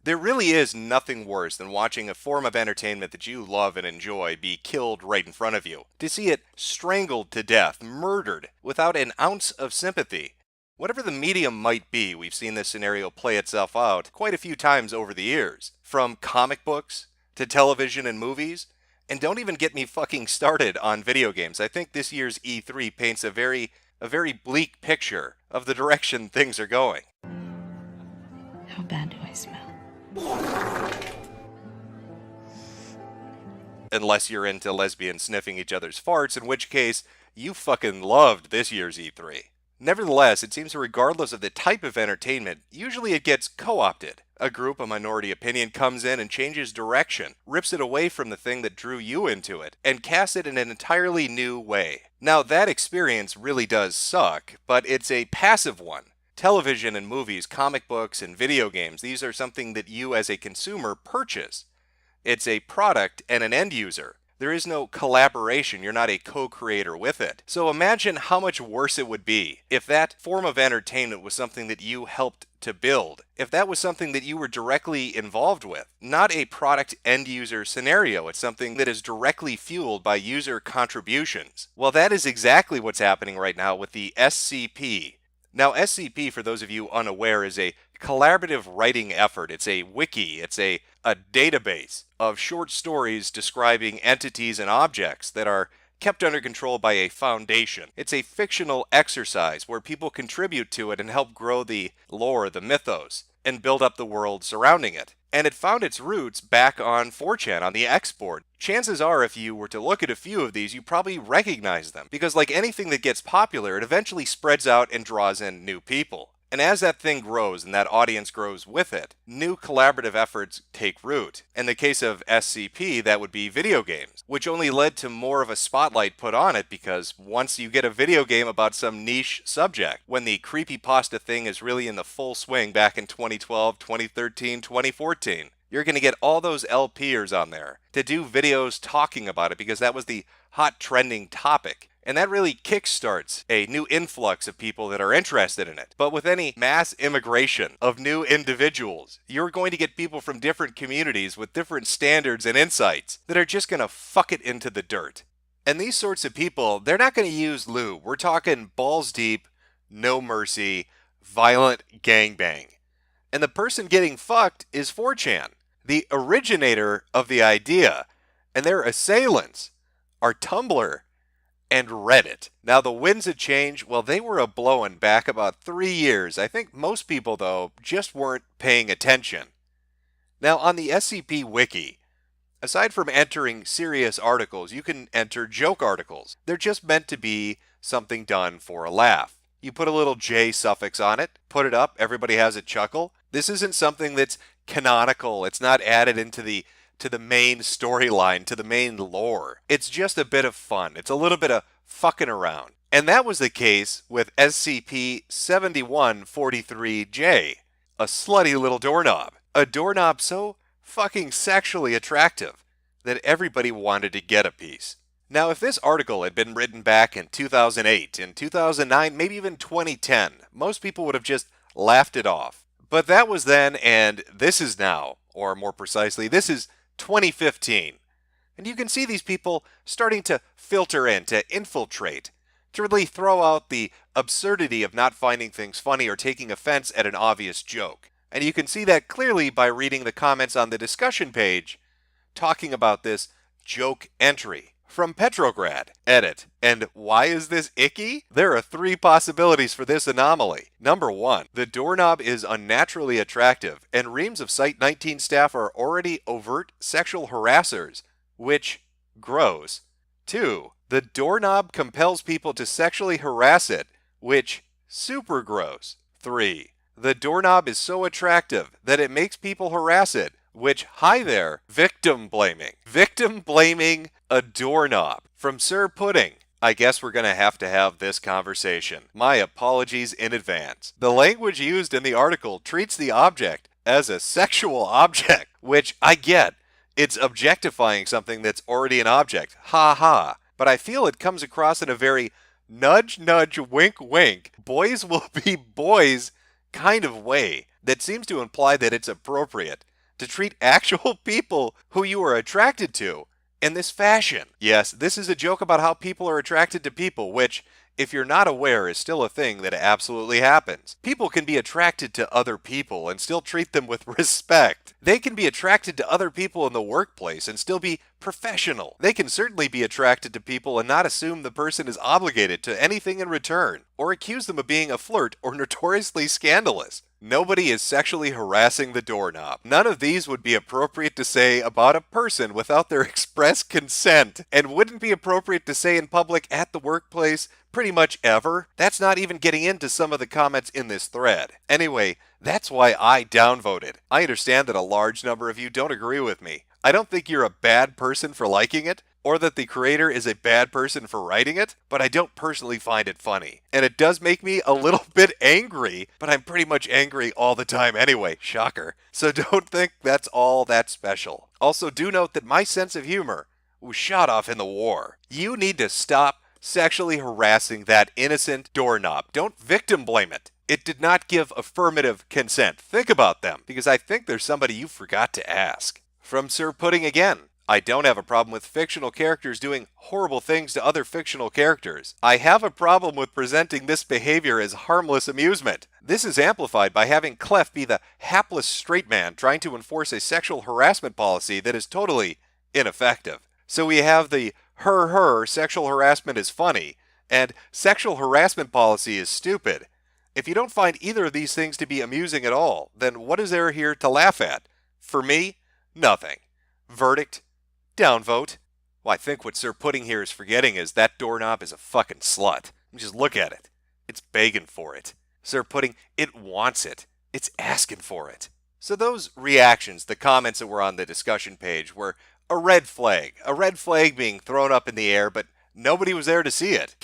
There really is nothing worse than watching a form of entertainment that you love and enjoy be killed right in front of you. To see it strangled to death, murdered, without an ounce of sympathy. Whatever the medium might be, we've seen this scenario play itself out quite a few times over the years. From comic books, to television and movies, and don't even get me fucking started on video games. I think this year's E3 paints a very bleak picture of the direction things are going. How bad do I smell? Unless you're into lesbians sniffing each other's farts, in which case, you fucking loved this year's E3. Nevertheless, it seems regardless of the type of entertainment, usually it gets co-opted. A group, a minority opinion comes in and changes direction, rips it away from the thing that drew you into it, and casts it in an entirely new way. Now, that experience really does suck, but it's a passive one. Television and movies, comic books, and video games, these are something that you as a consumer purchase. It's a product and an end user. There is no collaboration, you're not a co-creator with it. So imagine how much worse it would be if that form of entertainment was something that you helped to build. If that was something that you were directly involved with. Not a product end user scenario, it's something that is directly fueled by user contributions. Well, that is exactly what's happening right now with the SCP. Now, SCP, for those of you unaware, is a collaborative writing effort. It's a wiki, it's a database of short stories describing entities and objects that are kept under control by a foundation. It's a fictional exercise where people contribute to it and help grow the lore, the mythos, and build up the world surrounding it. And it found its roots back on 4chan, on the export. Chances are, if you were to look at a few of these, you probably recognize them. Because like anything that gets popular, it eventually spreads out and draws in new people. And as that thing grows and that audience grows with it, new collaborative efforts take root. In the case of SCP, that would be video games, which only led to more of a spotlight put on it because once you get a video game about some niche subject, when the creepypasta thing is really in the full swing back in 2012, 2013, 2014, you're going to get all those LPers on there to do videos talking about it because that was the hot trending topic. And that really kickstarts a new influx of people that are interested in it. But with any mass immigration of new individuals, you're going to get people from different communities with different standards and insights that are just going to fuck it into the dirt. And these sorts of people, they're not going to use lube. We're talking balls deep, no mercy, violent gangbang. And the person getting fucked is 4chan, the originator of the idea. And their assailants are Tumblr and Reddit. Now, the winds of change, well, they were a-blowing back about 3 years. I think most people, though, just weren't paying attention. Now, on the SCP Wiki, aside from entering serious articles, you can enter joke articles. They're just meant to be something done for a laugh. You put a little J suffix on it, put it up, everybody has a chuckle. This isn't something that's canonical. It's not added into the main storyline, to the main lore. It's just a bit of fun. It's a little bit of fucking around. And that was the case with SCP-7143-J, a slutty little doorknob. A doorknob so fucking sexually attractive that everybody wanted to get a piece. Now, if this article had been written back in 2008, in 2009, maybe even 2010, most people would have just laughed it off. But that was then, and this is now, or more precisely, this is 2015. And you can see these people starting to filter in, to infiltrate, to really throw out the absurdity of not finding things funny or taking offense at an obvious joke. And you can see that clearly by reading the comments on the discussion page talking about this joke entry. From Petrograd, edit. And why is this icky? There are 3 possibilities for this anomaly. Number 1, the doorknob is unnaturally attractive, and reams of Site 19 staff are already overt sexual harassers, which gross. 2, the doorknob compels people to sexually harass it, which super gross. 3, the doorknob is so attractive that it makes people harass it, which, hi there, victim blaming. Victim blaming a doorknob. From Sir Pudding, I guess we're going to have this conversation. My apologies in advance. The language used in the article treats the object as a sexual object, which I get. It's objectifying something that's already an object. Ha ha. But I feel it comes across in a very nudge, nudge, wink, wink, boys will be boys kind of way that seems to imply that it's appropriate to treat actual people who you are attracted to in this fashion. Yes, this is a joke about how people are attracted to people, which, if you're not aware, is still a thing that absolutely happens. People can be attracted to other people and still treat them with respect. They can be attracted to other people in the workplace and still be professional. They can certainly be attracted to people and not assume the person is obligated to anything in return, or accuse them of being a flirt or notoriously scandalous. Nobody is sexually harassing the doorknob. None of these would be appropriate to say about a person without their express consent, and wouldn't be appropriate to say in public at the workplace pretty much ever. That's not even getting into some of the comments in this thread. Anyway, that's why I downvoted. I understand that a large number of you don't agree with me. I don't think you're a bad person for liking it, or that the creator is a bad person for writing it, but I don't personally find it funny. And it does make me a little bit angry, but I'm pretty much angry all the time anyway, shocker. So don't think that's all that special. Also, do note that my sense of humor was shot off in the war. You need to stop sexually harassing that innocent doorknob. Don't victim blame it. It did not give affirmative consent. Think about them, because I think there's somebody you forgot to ask. From Sir Pudding again. I don't have a problem with fictional characters doing horrible things to other fictional characters. I have a problem with presenting this behavior as harmless amusement. This is amplified by having Clef be the hapless straight man trying to enforce a sexual harassment policy that is totally ineffective. So we have the her sexual harassment is funny, and sexual harassment policy is stupid. If you don't find either of these things to be amusing at all, then what is there here to laugh at? For me, nothing. Verdict? Downvote. Well, I think what Sir Pudding here is forgetting is that doorknob is a fucking slut. Just look at it. It's begging for it. Sir Pudding, it wants it. It's asking for it. So those reactions, the comments that were on the discussion page, were a red flag. A red flag being thrown up in the air, but nobody was there to see it.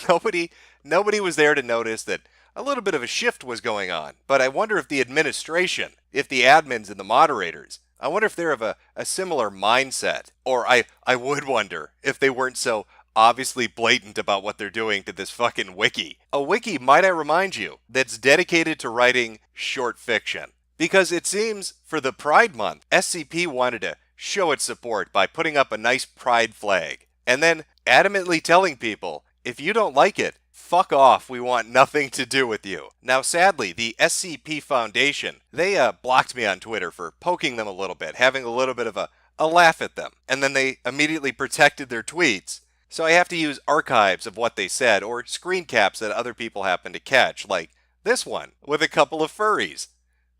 Nobody was there to notice that a little bit of a shift was going on. But I wonder if the administration, if the admins and the moderators, I wonder if they're of a similar mindset. Or I would wonder if they weren't so obviously blatant about what they're doing to this fucking wiki. A wiki, might I remind you, that's dedicated to writing short fiction. Because it seems, for the Pride Month, SCP wanted to show its support by putting up a nice pride flag. And then adamantly telling people, if you don't like it, fuck off, we want nothing to do with you. Now sadly, the SCP Foundation, they blocked me on Twitter for poking them a little bit, having a little bit of a laugh at them. And then they immediately protected their tweets. So I have to use archives of what they said, or screen caps that other people happen to catch, like this one, with a couple of furries,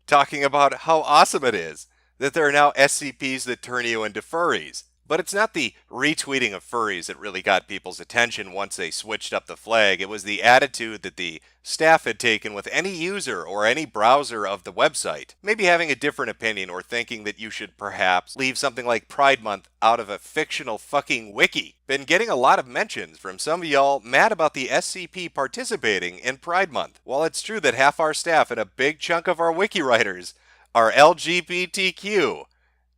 talking about how awesome it is that there are now SCPs that turn you into furries. But it's not the retweeting of furries that really got people's attention once they switched up the flag. It was the attitude that the staff had taken with any user or any browser of the website. Maybe having a different opinion or thinking that you should perhaps leave something like Pride Month out of a fictional fucking wiki. Been getting a lot of mentions from some of y'all mad about the SCP participating in Pride Month. While it's true that half our staff and a big chunk of our wiki writers are LGBTQ,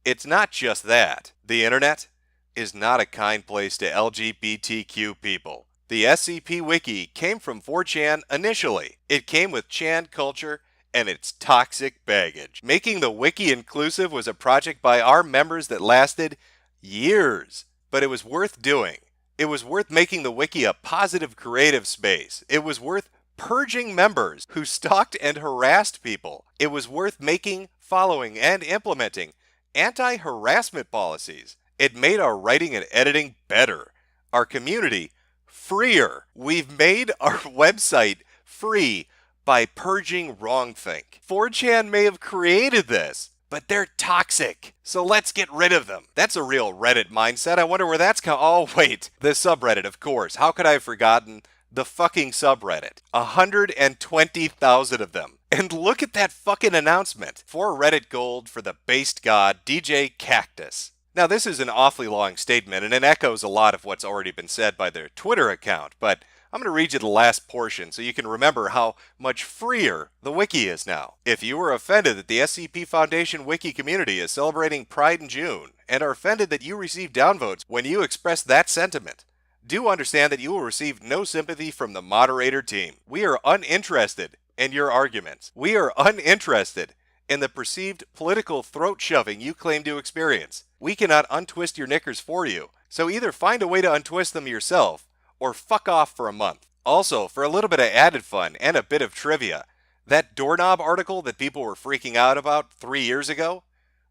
it's not just that. The internet is not a kind place to LGBTQ people. The SCP Wiki came from 4chan initially. It came with Chan culture and its toxic baggage. Making the Wiki inclusive was a project by our members that lasted years, but it was worth doing. It was worth making the Wiki a positive creative space. It was worth purging members who stalked and harassed people. It was worth making, following, and implementing anti-harassment policies. It made our writing and editing better, our community freer. We've made our website free by purging wrongthink. 4chan may have created this, but they're toxic, so let's get rid of them. That's a real Reddit mindset. I wonder where that's come. Oh wait, the subreddit, of course. How could I have forgotten the fucking subreddit? 120,000 of them. And look at that fucking announcement. 4 Reddit gold for the based god DJ Cactus. Now this is an awfully long statement and it echoes a lot of what's already been said by their Twitter account, but I'm going to read you the last portion so you can remember how much freer the wiki is now. If you are offended that the SCP Foundation wiki community is celebrating Pride in June and are offended that you receive downvotes when you express that sentiment, do understand that you will receive no sympathy from the moderator team. We are uninterested in your arguments. We are uninterested and the perceived political throat shoving you claim to experience. We cannot untwist your knickers for you, so either find a way to untwist them yourself, or fuck off for a month. Also, for a little bit of added fun and a bit of trivia, that doorknob article that people were freaking out about 3 years ago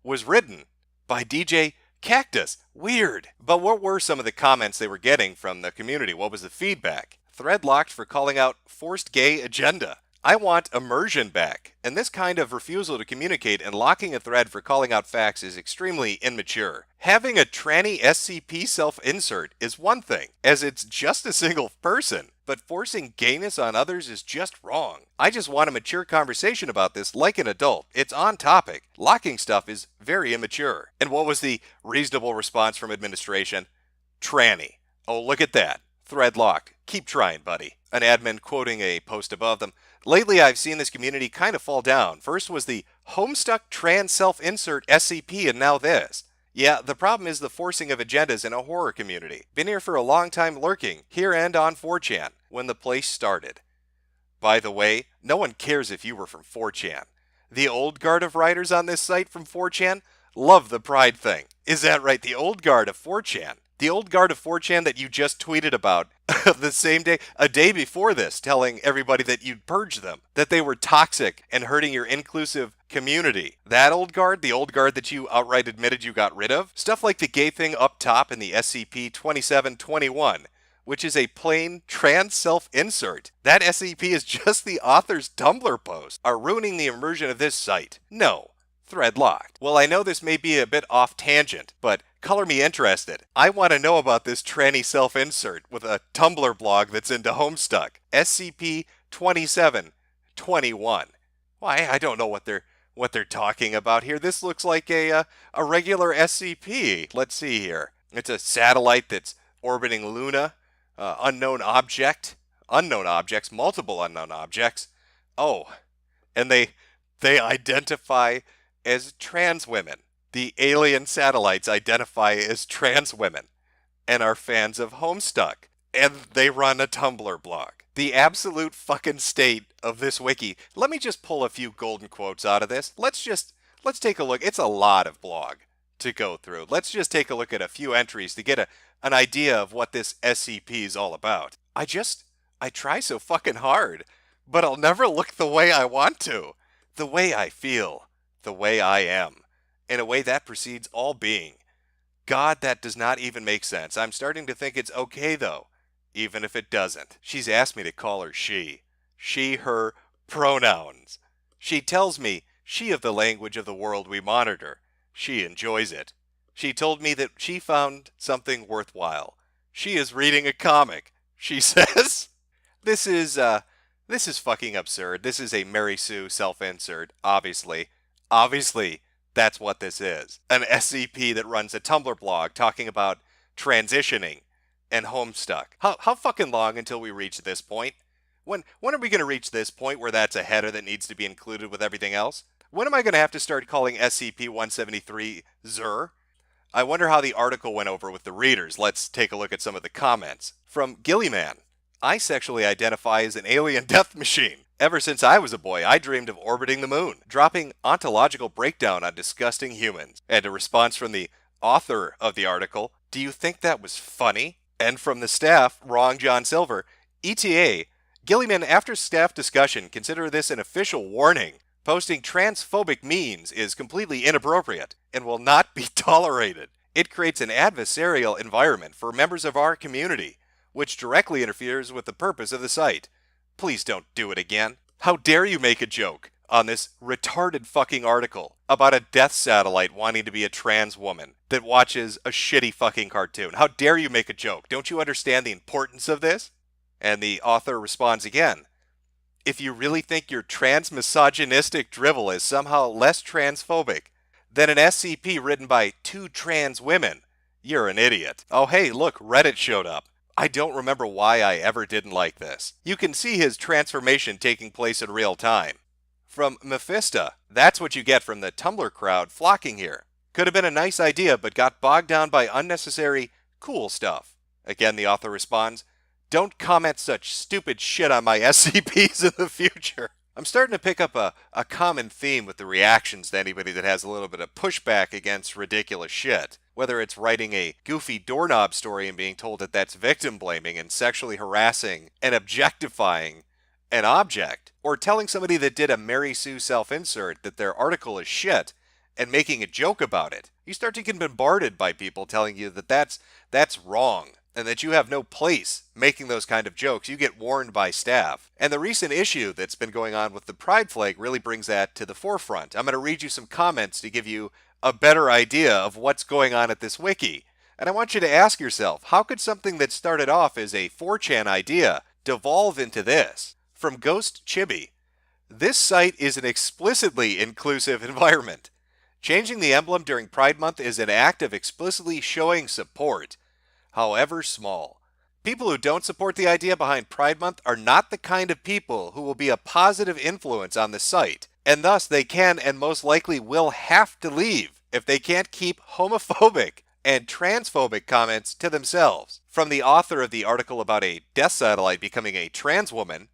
was written by DJ Cactus. Weird. But what were some of the comments they were getting from the community? What was the feedback? Thread locked for calling out forced gay agenda. I want immersion back, and this kind of refusal to communicate and locking a thread for calling out facts is extremely immature. Having a tranny SCP self-insert is one thing, as it's just a single person, but forcing gayness on others is just wrong. I just want a mature conversation about this like an adult. It's on topic. Locking stuff is very immature. And what was the reasonable response from administration? Tranny. Oh, look at that. Thread locked. Keep trying, buddy. An admin quoting a post above them. Lately, I've seen this community kind of fall down. First was the Homestuck Trans Self-Insert SCP, and now this. Yeah, the problem is the forcing of agendas in a horror community. Been here for a long time lurking, here and on 4chan, when the place started. By the way, no one cares if you were from 4chan. The old guard of writers on this site from 4chan love the pride thing. Is that right? The old guard of 4chan. The old guard of 4chan that you just tweeted about the same day, a day before this, telling everybody that you'd purge them, that they were toxic and hurting your inclusive community. That old guard, the old guard that you outright admitted you got rid of, stuff like the gay thing up top in the SCP 2721, which is a plain trans self-insert. That SCP is just the author's Tumblr post, are ruining the immersion of this site. No. Thread locked. Well, I know this may be a bit off tangent, but color me interested. I want to know about this tranny self-insert with a Tumblr blog that's into Homestuck. SCP 2721. Why, I don't know what they're talking about here. This looks like a regular SCP. Let's see here. It's a satellite that's orbiting Luna. Unknown objects, multiple unknown objects. Oh, and they identify as trans women. The alien satellites identify as trans women and are fans of Homestuck. And they run a Tumblr blog. The absolute fucking state of this wiki. Let me just pull a few golden quotes out of this. Let's take a look. It's a lot of blog to go through. Let's just take a look at a few entries to get an idea of what this SCP is all about. I try so fucking hard, but I'll never look the way I want to. The way I feel. The way I am. In a way that precedes all being. God, that does not even make sense. I'm starting to think it's okay though, even if it doesn't. She's asked me to call her she. She, her pronouns. She tells me she of the language of the world we monitor. She enjoys it. She told me that she found something worthwhile. She is reading a comic. She says, This is fucking absurd. This is a Mary Sue self-insert, obviously. Obviously, that's what this is. An SCP that runs a Tumblr blog talking about transitioning and Homestuck. How fucking long until we reach this point? When are we going to reach this point where that's a header that needs to be included with everything else? When am I going to have to start calling SCP-173 Zur? I wonder how the article went over with the readers. Let's take a look at some of the comments. From Gillyman. I sexually identify as an alien death machine. Ever since I was a boy, I dreamed of orbiting the moon, dropping ontological breakdown on disgusting humans. And a response from the author of the article, do you think that was funny? And from the staff, Wrong John Silver, ETA, Gillyman, after staff discussion, consider this an official warning. Posting transphobic memes is completely inappropriate and will not be tolerated. It creates an adversarial environment for members of our community, which directly interferes with the purpose of the site. Please don't do it again. How dare you make a joke on this retarded fucking article about a death satellite wanting to be a trans woman that watches a shitty fucking cartoon? How dare you make a joke? Don't you understand the importance of this? And the author responds again. If you really think your trans misogynistic drivel is somehow less transphobic than an SCP written by two trans women, you're an idiot. Oh hey, look, Reddit showed up. I don't remember why I ever didn't like this. You can see his transformation taking place in real time. From Mephisto, that's what you get from the Tumblr crowd flocking here. Could have been a nice idea, but got bogged down by unnecessary cool stuff. Again, the author responds, don't comment such stupid shit on my SCPs in the future. I'm starting to pick up a common theme with the reactions to anybody that has a little bit of pushback against ridiculous shit. Whether it's writing a goofy doorknob story and being told that that's victim blaming and sexually harassing and objectifying an object, or telling somebody that did a Mary Sue self-insert that their article is shit and making a joke about it. You start to get bombarded by people telling you that that's wrong and that you have no place making those kind of jokes. You get warned by staff. And the recent issue that's been going on with the pride flag really brings that to the forefront. I'm going to read you some comments to give you a better idea of what's going on at this wiki. And I want you to ask yourself, how could something that started off as a 4chan idea devolve into this? From Ghost Chibi, this site is an explicitly inclusive environment. Changing the emblem during Pride Month is an act of explicitly showing support, however small. People who don't support the idea behind Pride Month are not the kind of people who will be a positive influence on the site, and thus they can and most likely will have to leave if they can't keep homophobic and transphobic comments to themselves. From the author of the article about a death satellite becoming a trans woman,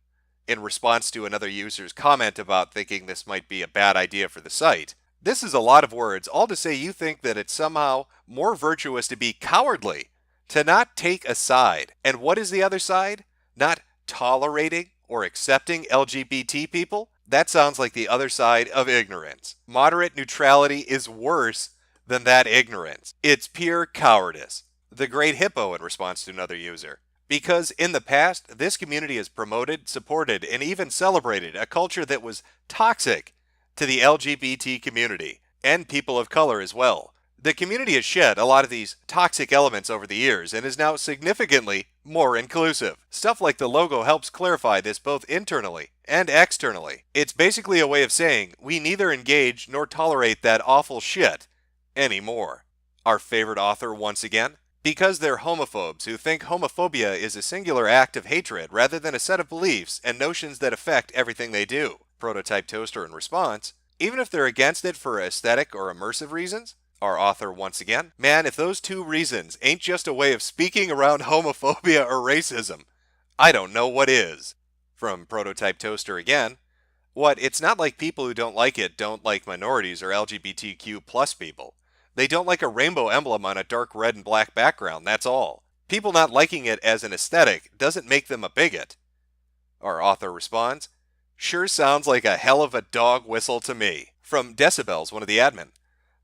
in response to another user's comment about thinking this might be a bad idea for the site. This is a lot of words, all to say you think that it's somehow more virtuous to be cowardly, to not take a side. And what is the other side? Not tolerating or accepting LGBT people? That sounds like the other side of ignorance. Moderate neutrality is worse than that ignorance. It's pure cowardice. The Great Hippo in response to another user. Because in the past, this community has promoted, supported, and even celebrated a culture that was toxic to the LGBT community, and people of color as well. The community has shed a lot of these toxic elements over the years and is now significantly more inclusive. Stuff like the logo helps clarify this both internally and externally. It's basically a way of saying we neither engage nor tolerate that awful shit anymore. Our favorite author once again. Because they're homophobes who think homophobia is a singular act of hatred rather than a set of beliefs and notions that affect everything they do. Prototype Toaster in response, even if they're against it for aesthetic or immersive reasons. Our author once again, man, if those two reasons ain't just a way of speaking around homophobia or racism, I don't know what is. From Prototype Toaster again, what, it's not like people who don't like it don't like minorities or LGBTQ plus people. They don't like a rainbow emblem on a dark red and black background, that's all. People not liking it as an aesthetic doesn't make them a bigot. Our author responds, sure sounds like a hell of a dog whistle to me. From Decibels, one of the admin.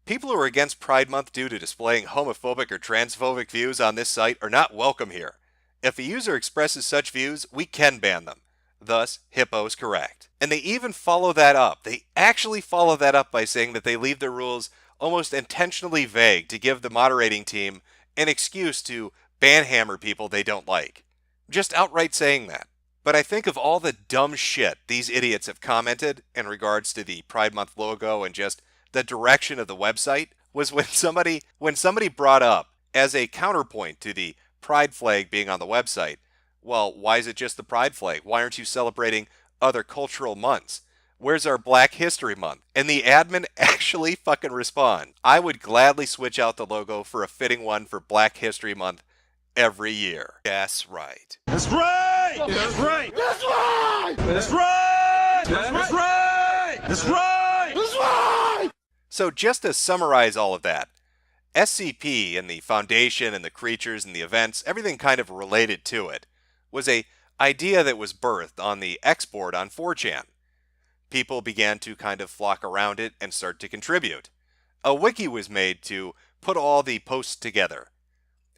People who are against Pride Month due to displaying homophobic or transphobic views on this site are not welcome here. If a user expresses such views, we can ban them. Thus, Hippo's correct. And they even follow that up. They actually follow that up by saying that they leave their rules almost intentionally vague to give the moderating team an excuse to banhammer people they don't like. Just outright saying that. But I think of all the dumb shit these idiots have commented in regards to the Pride Month logo and just the direction of the website was when somebody brought up as a counterpoint to the pride flag being on the website, well, why is it just the pride flag? Why aren't you celebrating other cultural months? Where's our Black History Month? And the admin actually fucking respond. I would gladly switch out the logo for a fitting one for Black History Month every year. That's right. That's right! That's right! That's right! That's right! That's right! That's right! That's right! So just to summarize all of that, SCP and the Foundation and the creatures and the events, everything kind of related to it, was a idea that was birthed on the X-board on 4chan. People began to kind of flock around it and start to contribute. A wiki was made to put all the posts together.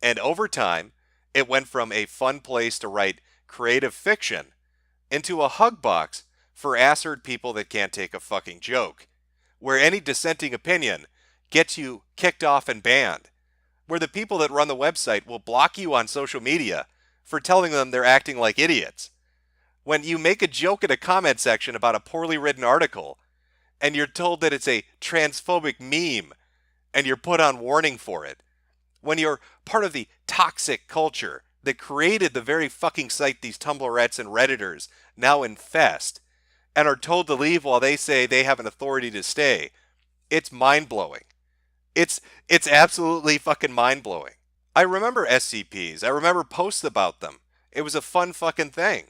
And over time, it went from a fun place to write creative fiction into a hug box for assert people that can't take a fucking joke, where any dissenting opinion gets you kicked off and banned, where the people that run the website will block you on social media for telling them they're acting like idiots. When you make a joke in a comment section about a poorly written article, and you're told that it's a transphobic meme, and you're put on warning for it. When you're part of the toxic culture that created the very fucking site these Tumblrettes and Redditors now infest, and are told to leave while they say they have an authority to stay, it's mind-blowing. It's absolutely fucking mind-blowing. I remember SCPs. I remember posts about them. It was a fun fucking thing.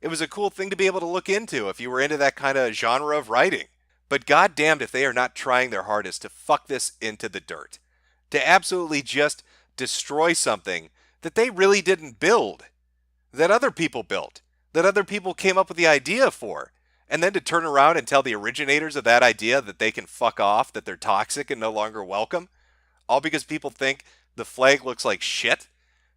It was a cool thing to be able to look into if you were into that kind of genre of writing. But goddamned if they are not trying their hardest to fuck this into the dirt. To absolutely just destroy something that they really didn't build, that other people built, that other people came up with the idea for, and then to turn around and tell the originators of that idea that they can fuck off, that they're toxic and no longer welcome, all because people think the flag looks like shit,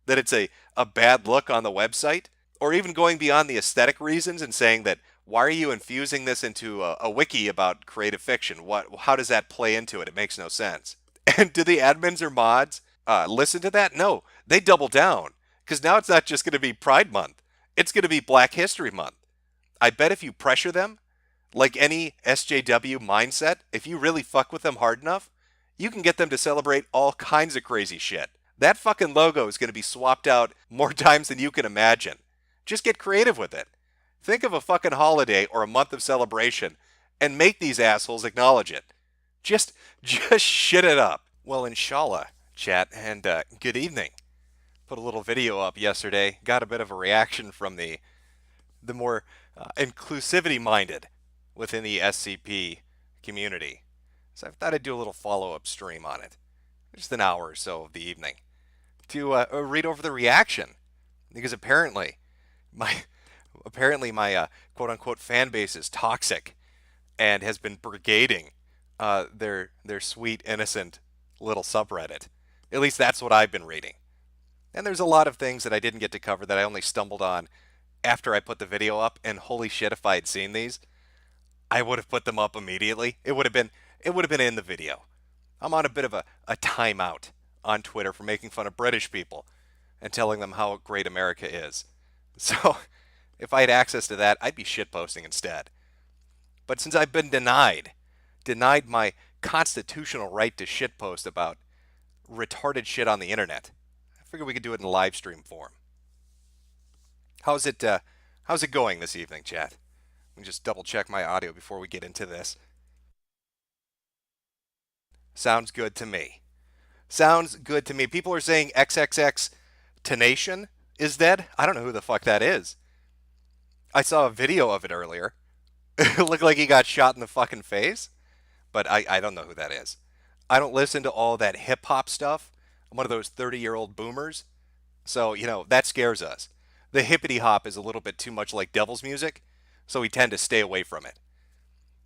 that it's a bad look on the website, or even going beyond the aesthetic reasons and saying that, why are you infusing this into a wiki about creative fiction? How does that play into it? It makes no sense. And do the admins or mods listen to that? No, they double down. Because now it's not just going to be Pride Month. It's going to be Black History Month. I bet if you pressure them, like any SJW mindset, if you really fuck with them hard enough, you can get them to celebrate all kinds of crazy shit. That fucking logo is going to be swapped out more times than you can imagine. Just get creative with it. Think of a fucking holiday or a month of celebration and make these assholes acknowledge it. Just shit it up. Well, inshallah, chat, and good evening. Put a little video up yesterday. Got a bit of a reaction from the more inclusivity-minded within the SCP community. So I thought I'd do a little follow-up stream on it. Just an hour or so of the evening. To read over the reaction. Because apparently my quote-unquote fan base is toxic and has been brigading their sweet, innocent little subreddit. At least that's what I've been reading. And there's a lot of things that I didn't get to cover that I only stumbled on after I put the video up, and holy shit, if I had seen these, I would have put them up immediately. It would have been in the video. I'm on a bit of a timeout on Twitter for making fun of British people and telling them how great America is. So if I had access to that, I'd be shitposting instead. But since I've been denied my constitutional right to shitpost about retarded shit on the internet, I figured we could do it in live stream form. How's it going this evening, chat? Let me just double check my audio before we get into this. Sounds good to me. Sounds good to me. People are saying XXX Tenation is dead. I don't know who the fuck that is. I saw a video of it earlier. It looked like he got shot in the fucking face. But I don't know who that is. I don't listen to all that hip-hop stuff. I'm one of those 30-year-old boomers. So, that scares us. The hippity-hop is a little bit too much like devil's music, so we tend to stay away from it.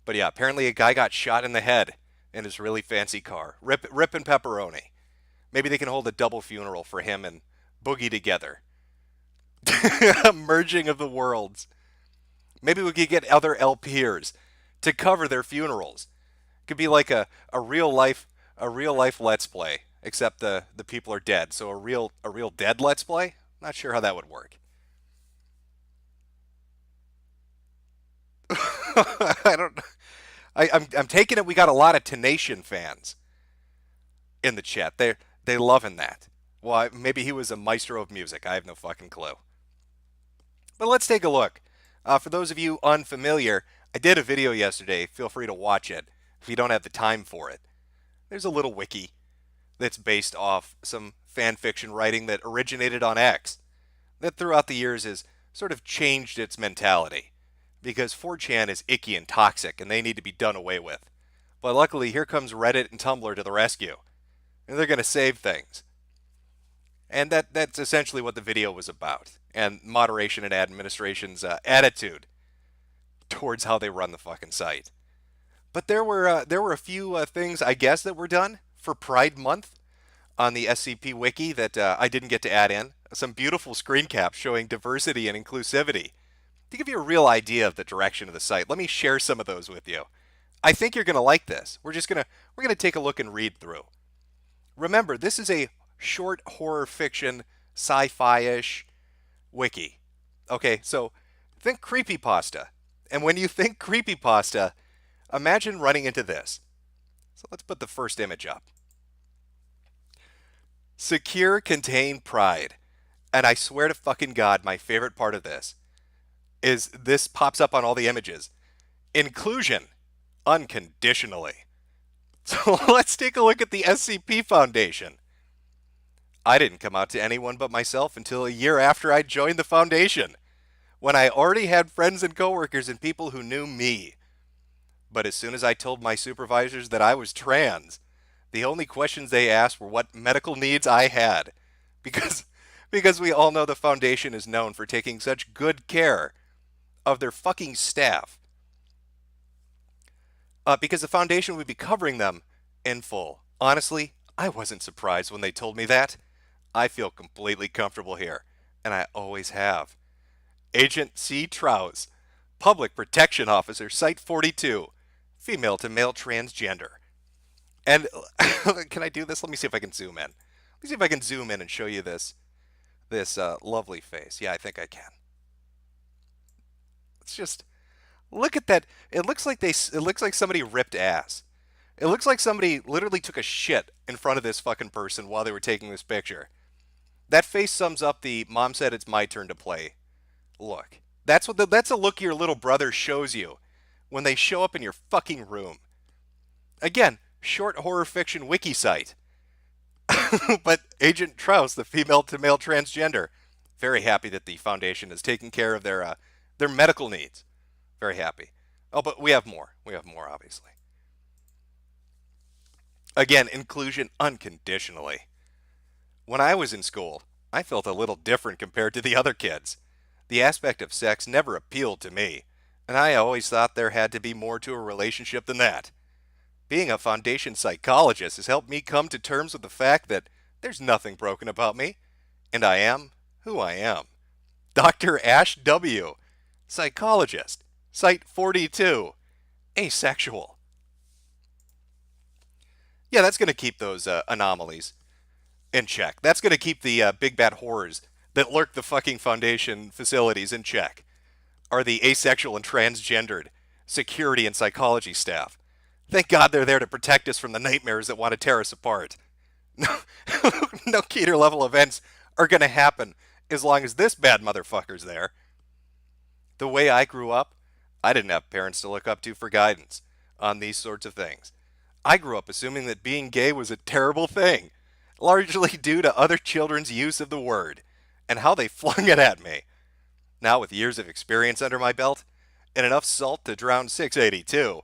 But yeah, apparently a guy got shot in the head in his really fancy car. Rip and pepperoni. Maybe they can hold a double funeral for him and Boogie together. A merging of the worlds. Maybe we could get other LPers to cover their funerals. It could be like a real life Let's Play, except the people are dead. So a real dead Let's Play? Not sure how that would work. I don't know. I'm taking it we got a lot of Tenation fans in the chat. They loving that. Well, maybe he was a maestro of music. I have no fucking clue. But let's take a look. For those of you unfamiliar, I did a video yesterday. Feel free to watch it if you don't have the time for it. There's a little wiki that's based off some fan fiction writing that originated on X that throughout the years has sort of changed its mentality. Because 4chan is icky and toxic and they need to be done away with. But luckily, here comes Reddit and Tumblr to the rescue. And they're going to save things. And that's essentially what the video was about. And moderation and administration's attitude towards how they run the fucking site. But there were a few things, I guess, that were done for Pride Month on the SCP Wiki that I didn't get to add in. Some beautiful screen caps showing diversity and inclusivity. To give you a real idea of the direction of the site, let me share some of those with you. I think you're going to like this. We're going to take a look and read through. Remember, this is a short horror fiction, sci-fi-ish wiki. Okay, so think creepypasta. And when you think creepypasta, imagine running into this. So let's put the first image up. Secure, contain, pride. And I swear to fucking God, my favorite part of this is this pops up on all the images. Inclusion, unconditionally. So let's take a look at the SCP Foundation. I didn't come out to anyone but myself until a year after I joined the Foundation. when I already had friends and coworkers and people who knew me. But as soon as I told my supervisors that I was trans, the only questions they asked were what medical needs I had. Because, because we all know the Foundation is known for taking such good care of their fucking staff. Because the Foundation would be covering them in full. Honestly, I wasn't surprised when they told me that. I feel completely comfortable here, and I always have. Agent C. Trouse, Public Protection Officer, Site 42, female to male transgender. And can I do this? Let me see if I can zoom in. Let me see if I can zoom in and show you this lovely face. Yeah, I think I can. It's just look at that. It looks like somebody ripped ass. It looks like somebody literally took a shit in front of this fucking person while they were taking this picture. That face sums up the "mom said it's my turn to play" look. That's a look your little brother shows you when they show up in your fucking room. Again, short horror fiction wiki site. But Agent Trouse, the female to male transgender, very happy that the Foundation is taking care of their medical needs. Very happy. Oh, but we have more. We have more, obviously. Again, inclusion unconditionally. When I was in school, I felt a little different compared to the other kids. The aspect of sex never appealed to me, and I always thought there had to be more to a relationship than that. Being a Foundation psychologist has helped me come to terms with the fact that there's nothing broken about me, and I am who I am. Dr. Ash W., psychologist, Site 42, asexual. Yeah, that's going to keep those anomalies in check. That's going to keep the big bad horrors that lurk the fucking Foundation facilities in check. Are the asexual and transgendered security and psychology staff. Thank God they're there to protect us from the nightmares that want to tear us apart. No, no Keter level events are going to happen as long as this bad motherfucker's there. The way I grew up, I didn't have parents to look up to for guidance on these sorts of things. I grew up assuming that being gay was a terrible thing, largely due to other children's use of the word and how they flung it at me. Now, with years of experience under my belt and enough salt to drown 682,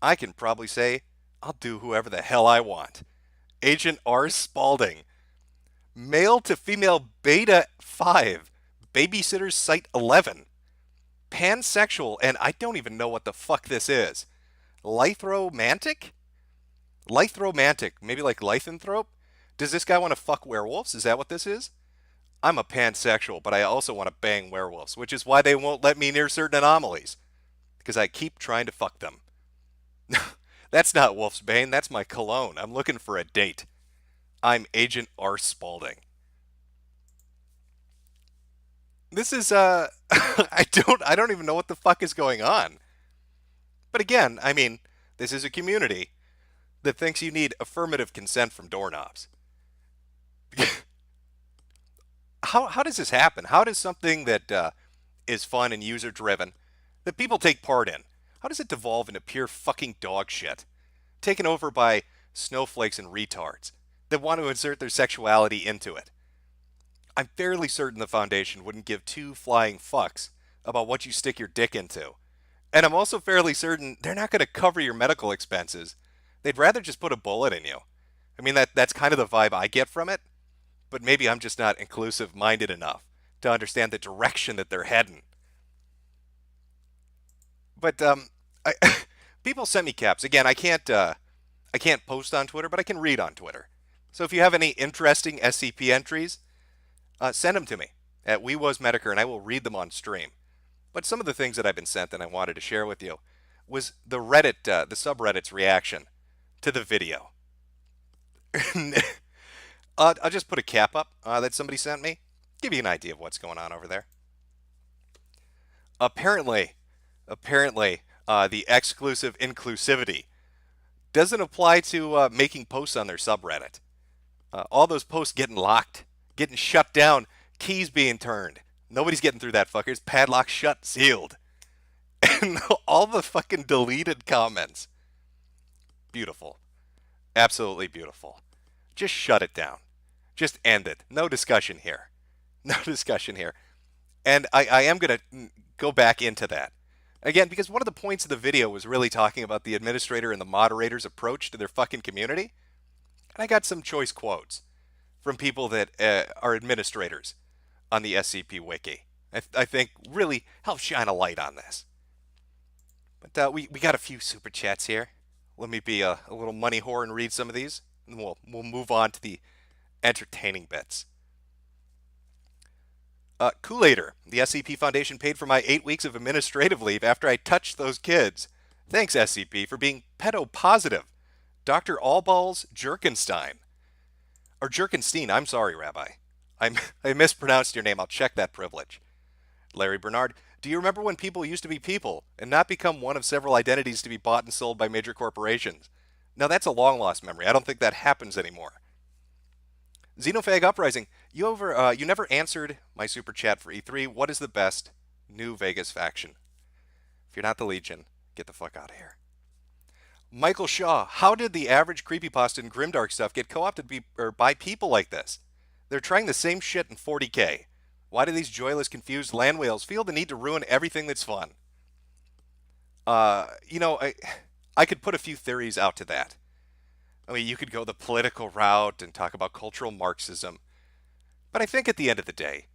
I can probably say I'll do whoever the hell I want. Agent R. Spaulding, male to female beta 5, babysitters Site 11, pansexual, and I don't even know what the fuck this is. Lythromantic? Lythromantic, maybe like lycanthrope? Does this guy want to fuck werewolves? Is that what this is? I'm a pansexual, but I also want to bang werewolves, which is why they won't let me near certain anomalies. Because I keep trying to fuck them. That's not Wolfsbane, that's my cologne. I'm looking for a date. I'm Agent R. Spaulding. This is, I don't even know what the fuck is going on. But again, I mean, this is a community that thinks you need affirmative consent from doorknobs. How does this happen? How does something that is fun and user-driven, that people take part in, how does it devolve into pure fucking dog shit? Taken over by snowflakes and retards that want to insert their sexuality into it. I'm fairly certain the Foundation wouldn't give two flying fucks about what you stick your dick into. And I'm also fairly certain they're not going to cover your medical expenses. They'd rather just put a bullet in you. I mean, that's kind of the vibe I get from it. But maybe I'm just not inclusive-minded enough to understand the direction that they're heading. But people send me caps. Again, I can't post on Twitter, but I can read on Twitter. So if you have any interesting SCP entries, send them to me at Metokur, and I will read them on stream. But some of the things that I've been sent and I wanted to share with you was the subreddit's reaction to the video. I'll just put a cap up that somebody sent me. Give you an idea of what's going on over there. Apparently, the exclusive inclusivity doesn't apply to making posts on their subreddit. All those posts getting locked, getting shut down, keys being turned. Nobody's getting through that fucker. It's padlocked, shut, sealed. And all the fucking deleted comments. Beautiful. Absolutely beautiful. Just shut it down. Just end it. No discussion here. No discussion here. And I am going to go back into that. Again, because one of the points of the video was really talking about the administrator and the moderator's approach to their fucking community. And I got some choice quotes from people that are administrators on the SCP Wiki. I think really help shine a light on this. But we got a few super chats here. Let me be a little money whore and read some of these, and we'll move on to the entertaining bits. Kool-Aider, the SCP Foundation paid for my 8 weeks of administrative leave after I touched those kids. Thanks, SCP, for being pedo-positive. Dr. Allballs Jerkenstein. Or Jerkenstein, I'm sorry, Rabbi. I mispronounced your name. I'll check that privilege. Larry Bernard, do you remember when people used to be people and not become one of several identities to be bought and sold by major corporations? Now that's a long-lost memory. I don't think that happens anymore. Xenophag Uprising, you never answered my super chat for E3. What is the best New Vegas faction? If you're not the Legion, get the fuck out of here. Michael Shaw, how did the average creepypasta and grimdark stuff get co-opted by people like this? They're trying the same shit in 40K. Why do these joyless, confused land whales feel the need to ruin everything that's fun? I could put a few theories out to that. I mean, you could go the political route and talk about cultural Marxism. But I think at the end of the day,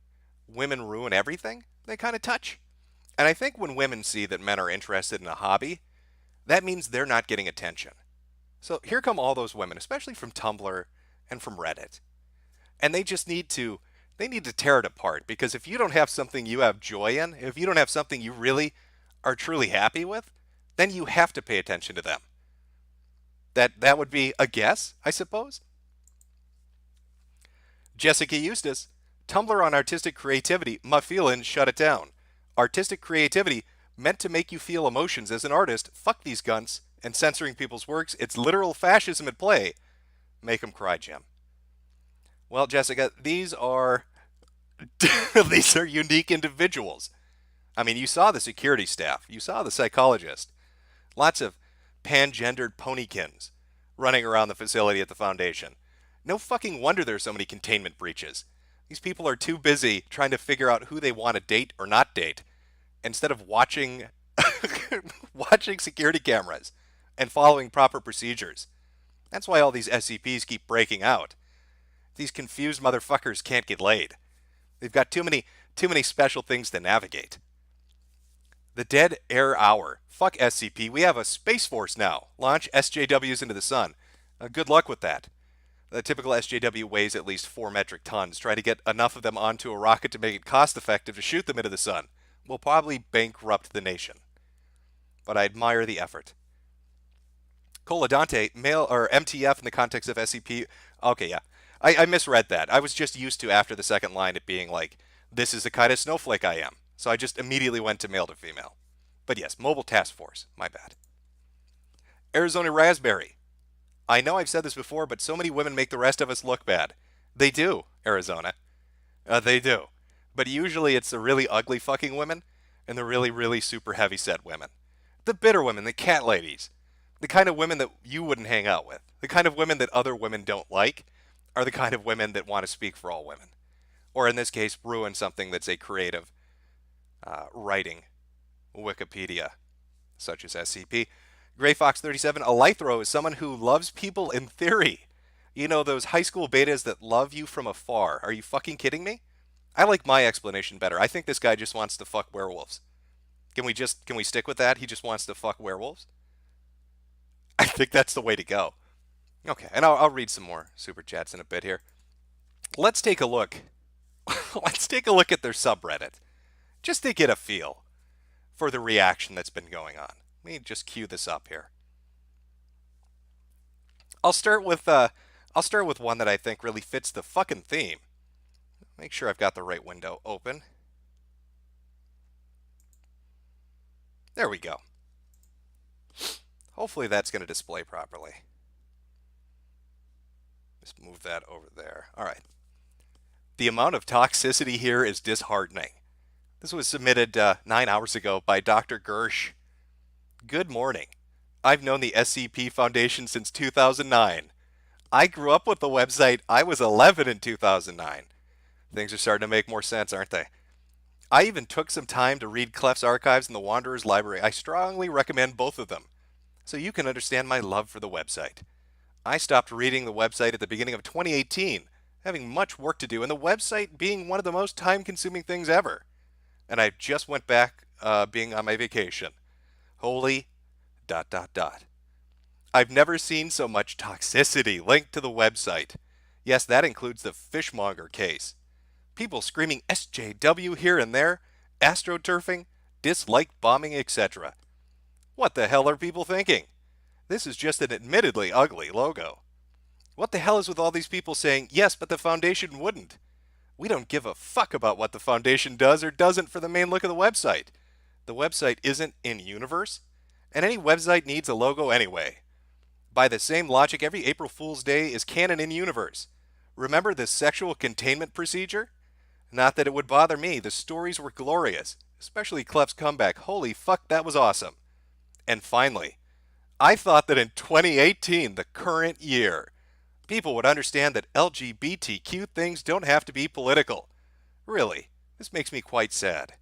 women ruin everything they kind of touch. And I think when women see that men are interested in a hobby, that means they're not getting attention. So here come all those women, especially from Tumblr and from Reddit. And they just need to tear it apart, because if you don't have something you have joy in, if you don't have something you really are truly happy with, then you have to pay attention to them. That would be a guess, I suppose. Jessica Eustace, Tumblr on artistic creativity, my feelings shut it down. Artistic creativity meant to make you feel emotions as an artist. Fuck these gunts and censoring people's works. It's literal fascism at play. Make them cry, Jim. Well, Jessica, these are these are unique individuals. I mean, you saw the security staff. You saw the psychologist. Lots of pan-gendered ponykins running around the facility at the Foundation. No fucking wonder there's so many containment breaches. These people are too busy trying to figure out who they want to date or not date, instead of watching security cameras and following proper procedures. That's why all these SCPs keep breaking out. These confused motherfuckers can't get laid. They've got too many special things to navigate. The Dead Air Hour. Fuck SCP. We have a Space Force now. Launch SJWs into the sun. Good luck with that. The typical SJW weighs at least 4 metric tons. Try to get enough of them onto a rocket to make it cost effective to shoot them into the sun. Will probably bankrupt the nation. But I admire the effort. Coladante, male or MTF in the context of SCP. Okay, yeah. I misread that. I was just used to, after the second line, it being like, this is the kind of snowflake I am. So I just immediately went to male to female. But yes, Mobile Task Force. My bad. Arizona Raspberry. I know I've said this before, but so many women make the rest of us look bad. They do, Arizona. They do. But usually it's the really ugly fucking women and the really, really super heavy-set women. The bitter women, the cat ladies. The kind of women that you wouldn't hang out with. The kind of women that other women don't like are the kind of women that want to speak for all women. Or in this case, ruin something that's a creative writing Wikipedia, such as SCP. Gray Fox 37, a Lythro is someone who loves people in theory. You know, those high school betas that love you from afar. Are you fucking kidding me? I like my explanation better. I think this guy just wants to fuck werewolves. Can we stick with that? He just wants to fuck werewolves? I think that's the way to go. Okay, and I'll read some more super chats in a bit here. Let's take a look. Let's take a look at their subreddit, just to get a feel for the reaction that's been going on. Let me just cue this up here. I'll start with one that I think really fits the fucking theme. Make sure I've got the right window open. There we go. Hopefully that's going to display properly. Just move that over there. All right. The amount of toxicity here is disheartening. This was submitted 9 hours ago by Dr. Gersh. Good morning. I've known the SCP Foundation since 2009. I grew up with the website. I was 11 in 2009. Things are starting to make more sense, aren't they? I even took some time to read Clef's archives in the Wanderer's Library. I strongly recommend both of them, so you can understand my love for the website. I stopped reading the website at the beginning of 2018, having much work to do, and the website being one of the most time-consuming things ever. And I just went back being on my vacation. Holy ... I've never seen so much toxicity linked to the website. Yes, that includes the fishmonger case. People screaming SJW here and there, astroturfing, dislike bombing, etc. What the hell are people thinking? This is just an admittedly ugly logo. What the hell is with all these people saying, yes, but the Foundation wouldn't? We don't give a fuck about what the Foundation does or doesn't for the main look of the website. The website isn't in-universe, and any website needs a logo anyway. By the same logic, every April Fool's Day is canon in-universe. Remember the sexual containment procedure? Not that it would bother me, the stories were glorious, especially Clef's comeback. Holy fuck, that was awesome. And finally, I thought that in 2018, the current year, people would understand that LGBTQ things don't have to be political. Really, this makes me quite sad.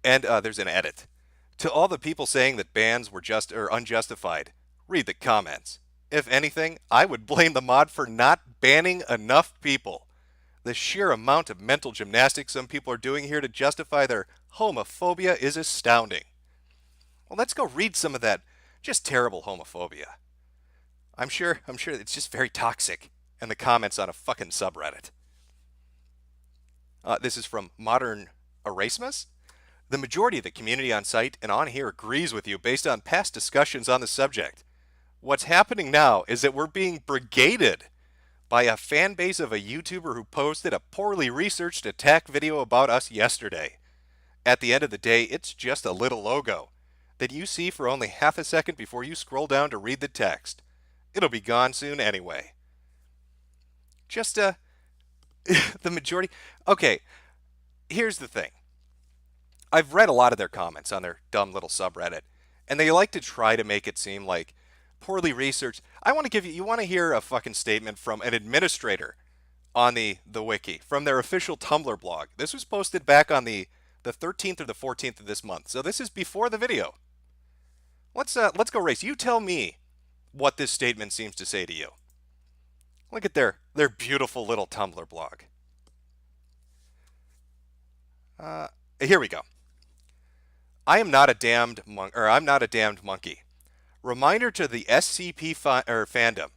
And there's an edit. To all the people saying that bans were just or unjustified, read the comments. If anything, I would blame the mod for not banning enough people. The sheer amount of mental gymnastics some people are doing here to justify their homophobia is astounding. Well, let's go read some of that just terrible homophobia. I'm sure it's just very toxic in the comments on a fucking subreddit. This is from Modern Erasmus. The majority of the community on site and on here agrees with you based on past discussions on the subject. What's happening now is that we're being brigaded by a fan base of a YouTuber who posted a poorly researched attack video about us yesterday. At the end of the day, it's just a little logo that you see for only half a second before you scroll down to read the text. It'll be gone soon anyway. Just, the majority... Okay, here's the thing. I've read a lot of their comments on their dumb little subreddit, and they like to try to make it seem like poorly researched. I want to give you... You want to hear a fucking statement from an administrator on the wiki, from their official Tumblr blog. This was posted back on the 13th or the 14th of this month, so this is before the video. Let's go race. You tell me what this statement seems to say to you. Look at their beautiful little Tumblr blog. Here we go. I'm not a damned monkey. Reminder to the SCP fandom: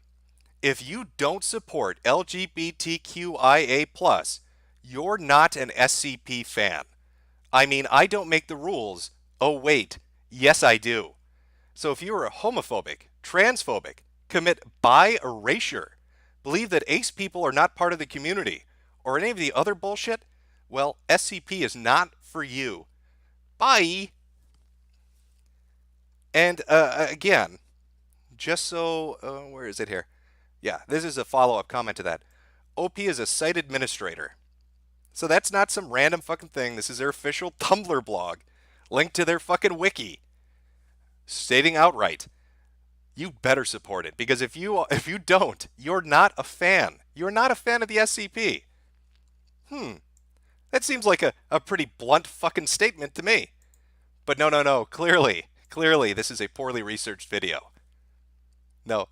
if you don't support LGBTQIA+, you're not an SCP fan. I mean, I don't make the rules. Oh wait, yes I do. So if you are homophobic, transphobic, commit bi erasure, believe that ace people are not part of the community, or any of the other bullshit, well, SCP is not for you. Bye! And again, just so, where is it here? Yeah, this is a follow-up comment to that. OP is a site administrator. So that's not some random fucking thing. This is their official Tumblr blog, linked to their fucking wiki, stating outright, you better support it, because if you don't, you're not a fan. You're not a fan of the SCP. That seems like a pretty blunt fucking statement to me. But no. Clearly, this is a poorly researched video. No,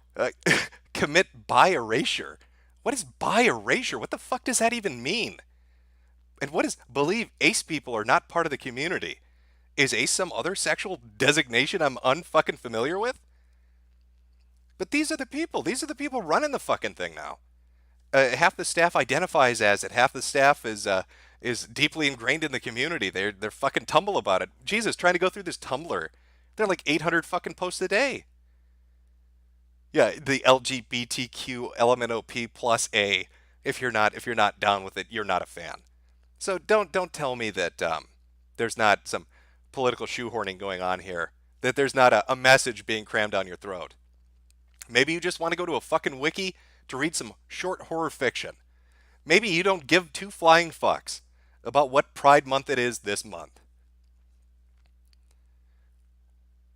commit bi erasure. What is bi erasure? What the fuck does that even mean? And what is believe ace people are not part of the community? Is ace some other sexual designation I'm unfucking familiar with? But these are the people. These are the people running the fucking thing now. Half the staff identifies as it. Half the staff is deeply ingrained in the community. They're fucking tumble about it. Jesus, trying to go through this Tumblr. They're like 800 fucking posts a day. Yeah, the LGBTQ element OP plus A. If you're not down with it, you're not a fan. So don't tell me that there's not some political shoehorning going on here. That there's not a message being crammed down your throat. Maybe you just want to go to a fucking wiki to read some short horror fiction. Maybe you don't give two flying fucks about what Pride Month it is this month.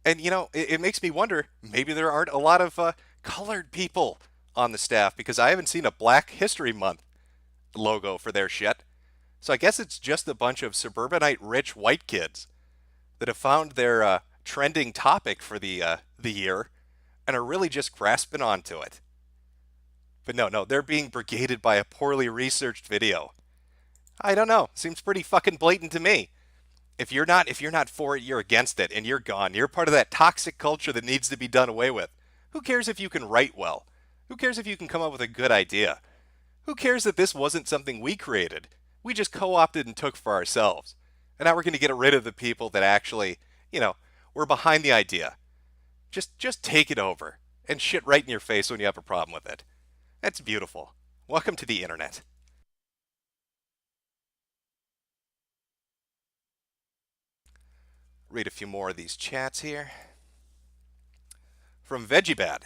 And, you know, it makes me wonder, maybe there aren't a lot of colored people on the staff, because I haven't seen a Black History Month logo for their shit. So I guess it's just a bunch of suburbanite rich white kids that have found their trending topic for the year and are really just grasping onto it. But no, they're being brigaded by a poorly researched video. I don't know. Seems pretty fucking blatant to me. If you're not for it, you're against it, and you're gone. You're part of that toxic culture that needs to be done away with. Who cares if you can write well? Who cares if you can come up with a good idea? Who cares that this wasn't something we created? We just co-opted and took for ourselves. And now we're going to get rid of the people that actually, were behind the idea. Just take it over and shit right in your face when you have a problem with it. That's beautiful. Welcome to the internet. Read a few more of these chats here. From VeggieBad.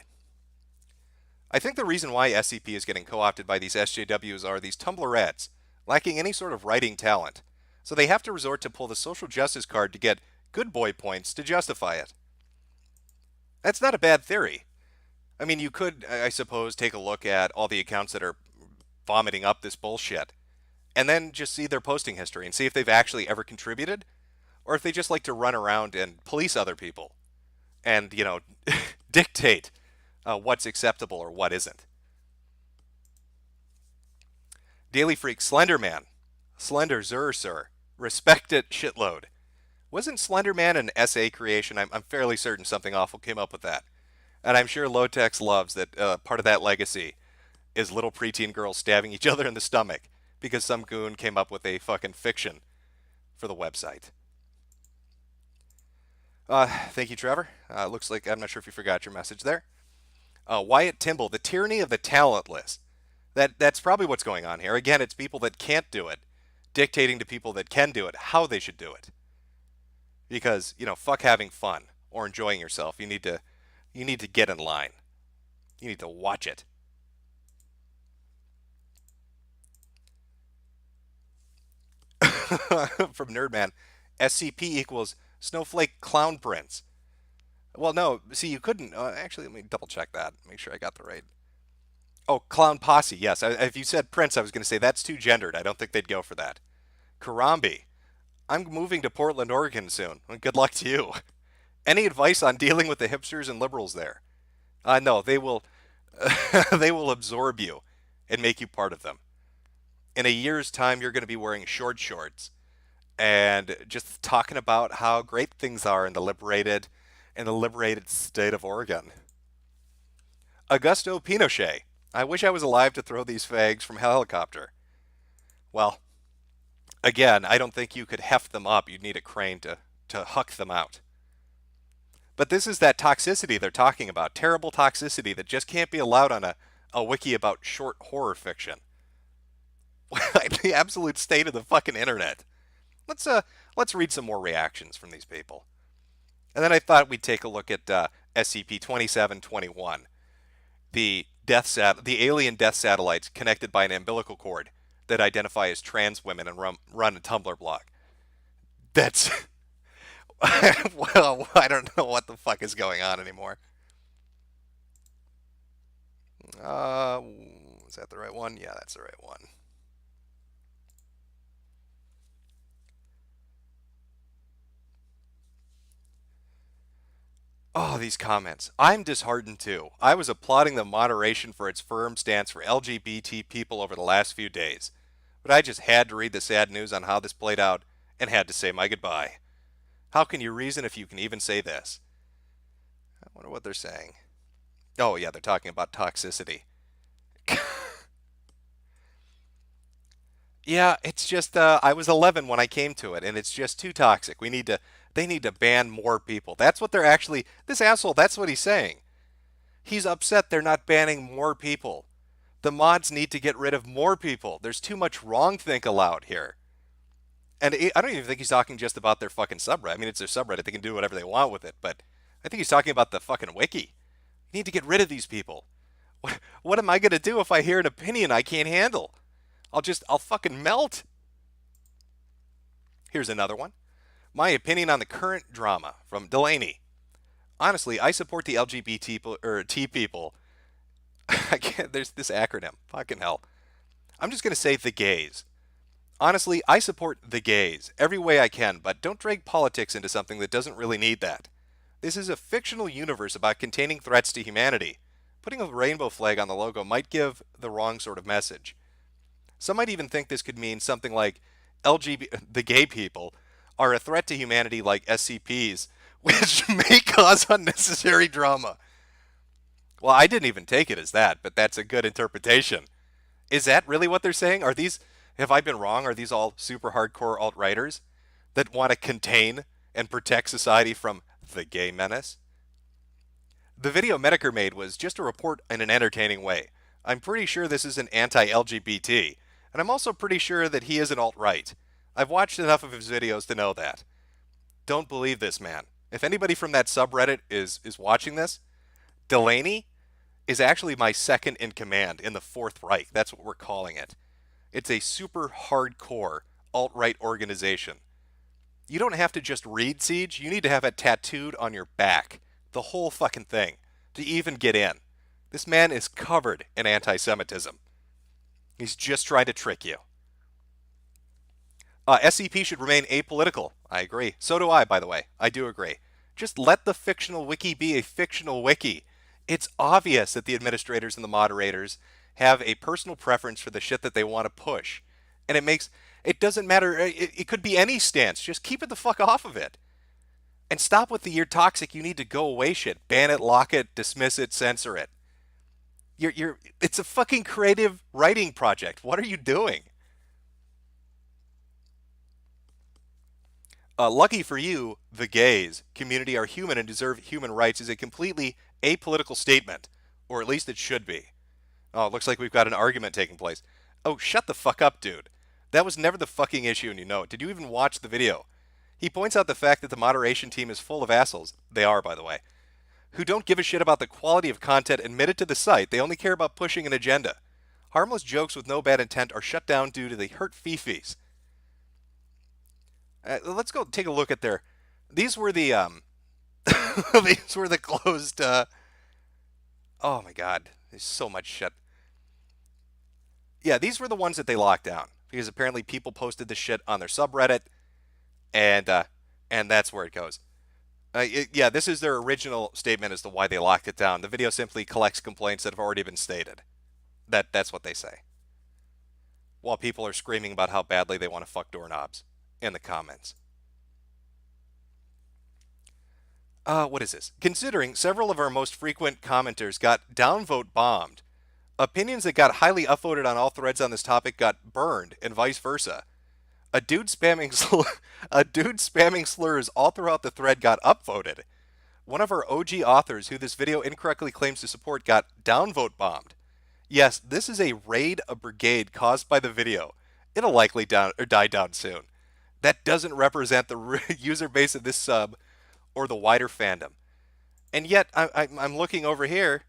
I think the reason why SCP is getting co-opted by these SJWs are these Tumblrettes, lacking any sort of writing talent. So they have to resort to pull the social justice card to get good boy points to justify it. That's not a bad theory. I mean, you could, I suppose, take a look at all the accounts that are vomiting up this bullshit, and then just see their posting history and see if they've actually ever contributed, or if they just like to run around and police other people and, dictate what's acceptable or what isn't. Daily Freak Slenderman. Slender Zur, sir. Respect it shitload. Wasn't Slenderman an SA creation? I'm fairly certain something awful came up with that. And I'm sure Lotex loves that part of that legacy is little preteen girls stabbing each other in the stomach because some goon came up with a fucking fiction for the website. Thank you, Trevor. Looks like, I'm not sure if you forgot your message there. Wyatt Timble, the tyranny of the talentless. That's probably what's going on here. Again, it's people that can't do it, dictating to people that can do it how they should do it. Because, fuck having fun or enjoying yourself. You need to get in line. You need to watch it. From Nerdman, SCP equals Snowflake Clown Prince. Well, no, see, you couldn't. Actually, let me double check that. Make sure I got the right. Oh, Clown Posse, yes. If you said Prince, I was going to say that's too gendered. I don't think they'd go for that. Karambi, I'm moving to Portland, Oregon soon. Good luck to you. Any advice on dealing with the hipsters and liberals there? No, they will they will absorb you and make you part of them. In a year's time, you're going to be wearing short shorts and just talking about how great things are in the liberated state of Oregon. Augusto Pinochet. I wish I was alive to throw these fags from a helicopter. Well, again, I don't think you could heft them up. You'd need a crane to huck them out. But this is that toxicity they're talking about. Terrible toxicity that just can't be allowed on a wiki about short horror fiction. Like the absolute state of the fucking internet. Let's read some more reactions from these people. And then I thought we'd take a look at SCP-2721, the alien death satellites connected by an umbilical cord that identify as trans women and run a Tumblr blog. That's well, I don't know what the fuck is going on anymore. Is that the right one? Yeah, that's the right one. Oh, these comments. I'm disheartened too. I was applauding the moderation for its firm stance for LGBT people over the last few days. But I just had to read the sad news on how this played out and had to say my goodbye. How can you reason if you can even say this? I wonder what they're saying. Oh, yeah, they're talking about toxicity. Yeah, it's just, I was 11 when I came to it, and it's just too toxic. They need to ban more people. That's what this asshole, that's what he's saying. He's upset they're not banning more people. The mods need to get rid of more people. There's too much wrongthink allowed here. And I don't even think he's talking just about their fucking subreddit. I mean, it's their subreddit. They can do whatever they want with it. But I think he's talking about the fucking wiki. You need to get rid of these people. What am I going to do if I hear an opinion I can't handle? I'll fucking melt. Here's another one. My opinion on the current drama from Delaney. Honestly, I support the LGBT people. I can't, there's this acronym. Fucking hell. I'm just going to say the gays. Honestly, I support the gays every way I can, but don't drag politics into something that doesn't really need that. This is a fictional universe about containing threats to humanity. Putting a rainbow flag on the logo might give the wrong sort of message. Some might even think this could mean something like the gay people are a threat to humanity like SCPs, which may cause unnecessary drama. Well, I didn't even take it as that, but that's a good interpretation. Is that really what they're saying? Have I been wrong? Are these all super hardcore alt-righters that want to contain and protect society from the gay menace? The video Metokur made was just a report in an entertaining way. I'm pretty sure this is an anti-LGBT, and I'm also pretty sure that he is an alt-right. I've watched enough of his videos to know that. Don't believe this man. If anybody from that subreddit is watching this, Delaney is actually my second in command in the Fourth Reich. That's what we're calling it. It's a super hardcore alt-right organization. You don't have to just read Siege, you need to have it tattooed on your back. The whole fucking thing. To even get in. This man is covered in anti-Semitism. He's just trying to trick you. SCP should remain apolitical. I agree. So do I, by the way. I do agree. Just let the fictional wiki be a fictional wiki. It's obvious that the administrators and the moderators have a personal preference for the shit that they want to push. And it doesn't matter, it could be any stance. Just keep it the fuck off of it. And stop with the "you're toxic, you need to go away" shit. Ban it, lock it, dismiss it, censor it. It's a fucking creative writing project. What are you doing? Lucky for you, the gays community are human and deserve human rights is a completely apolitical statement. Or at least it should be. Oh, it looks like we've got an argument taking place. Oh, shut the fuck up, dude. That was never the fucking issue and you know it. Did you even watch the video? He points out the fact that the moderation team is full of assholes. They are, by the way. Who don't give a shit about the quality of content admitted to the site. They only care about pushing an agenda. Harmless jokes with no bad intent are shut down due to the hurt fifis. Let's go take a look at their... These were the, these were the closed, Oh my god. There's so much shit. Yeah, these were the ones that they locked down. Because apparently people posted this shit on their subreddit. And that's where it goes. Yeah, this is their original statement as to why they locked it down. The video simply collects complaints that have already been stated. That's what they say. While people are screaming about how badly they want to fuck doorknobs in the comments. What is this? Considering several of our most frequent commenters got downvote bombed, opinions that got highly upvoted on all threads on this topic got burned, and vice versa. A dude spamming slurs all throughout the thread got upvoted. One of our OG authors who this video incorrectly claims to support got downvote bombed. Yes, this is a raid a brigade caused by the video. It'll likely die down soon. That doesn't represent the user base of this sub or the wider fandom. And yet, I'm looking over here.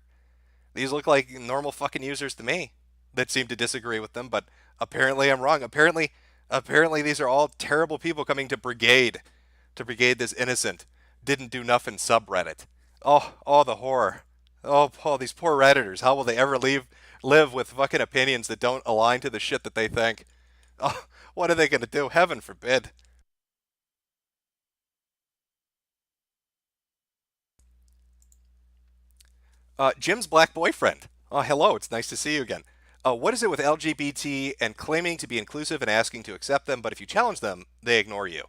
These look like normal fucking users to me that seem to disagree with them, but apparently I'm wrong. Apparently these are all terrible people coming to brigade this innocent, didn't do nothing subreddit. Oh, the horror. Oh, these poor Redditors. How will they ever live with fucking opinions that don't align to the shit that they think? Oh, what are they going to do? Heaven forbid. Jim's black boyfriend. Oh, hello. It's nice to see you again. What is it with LGBT and claiming to be inclusive and asking to accept them, but if you challenge them, they ignore you?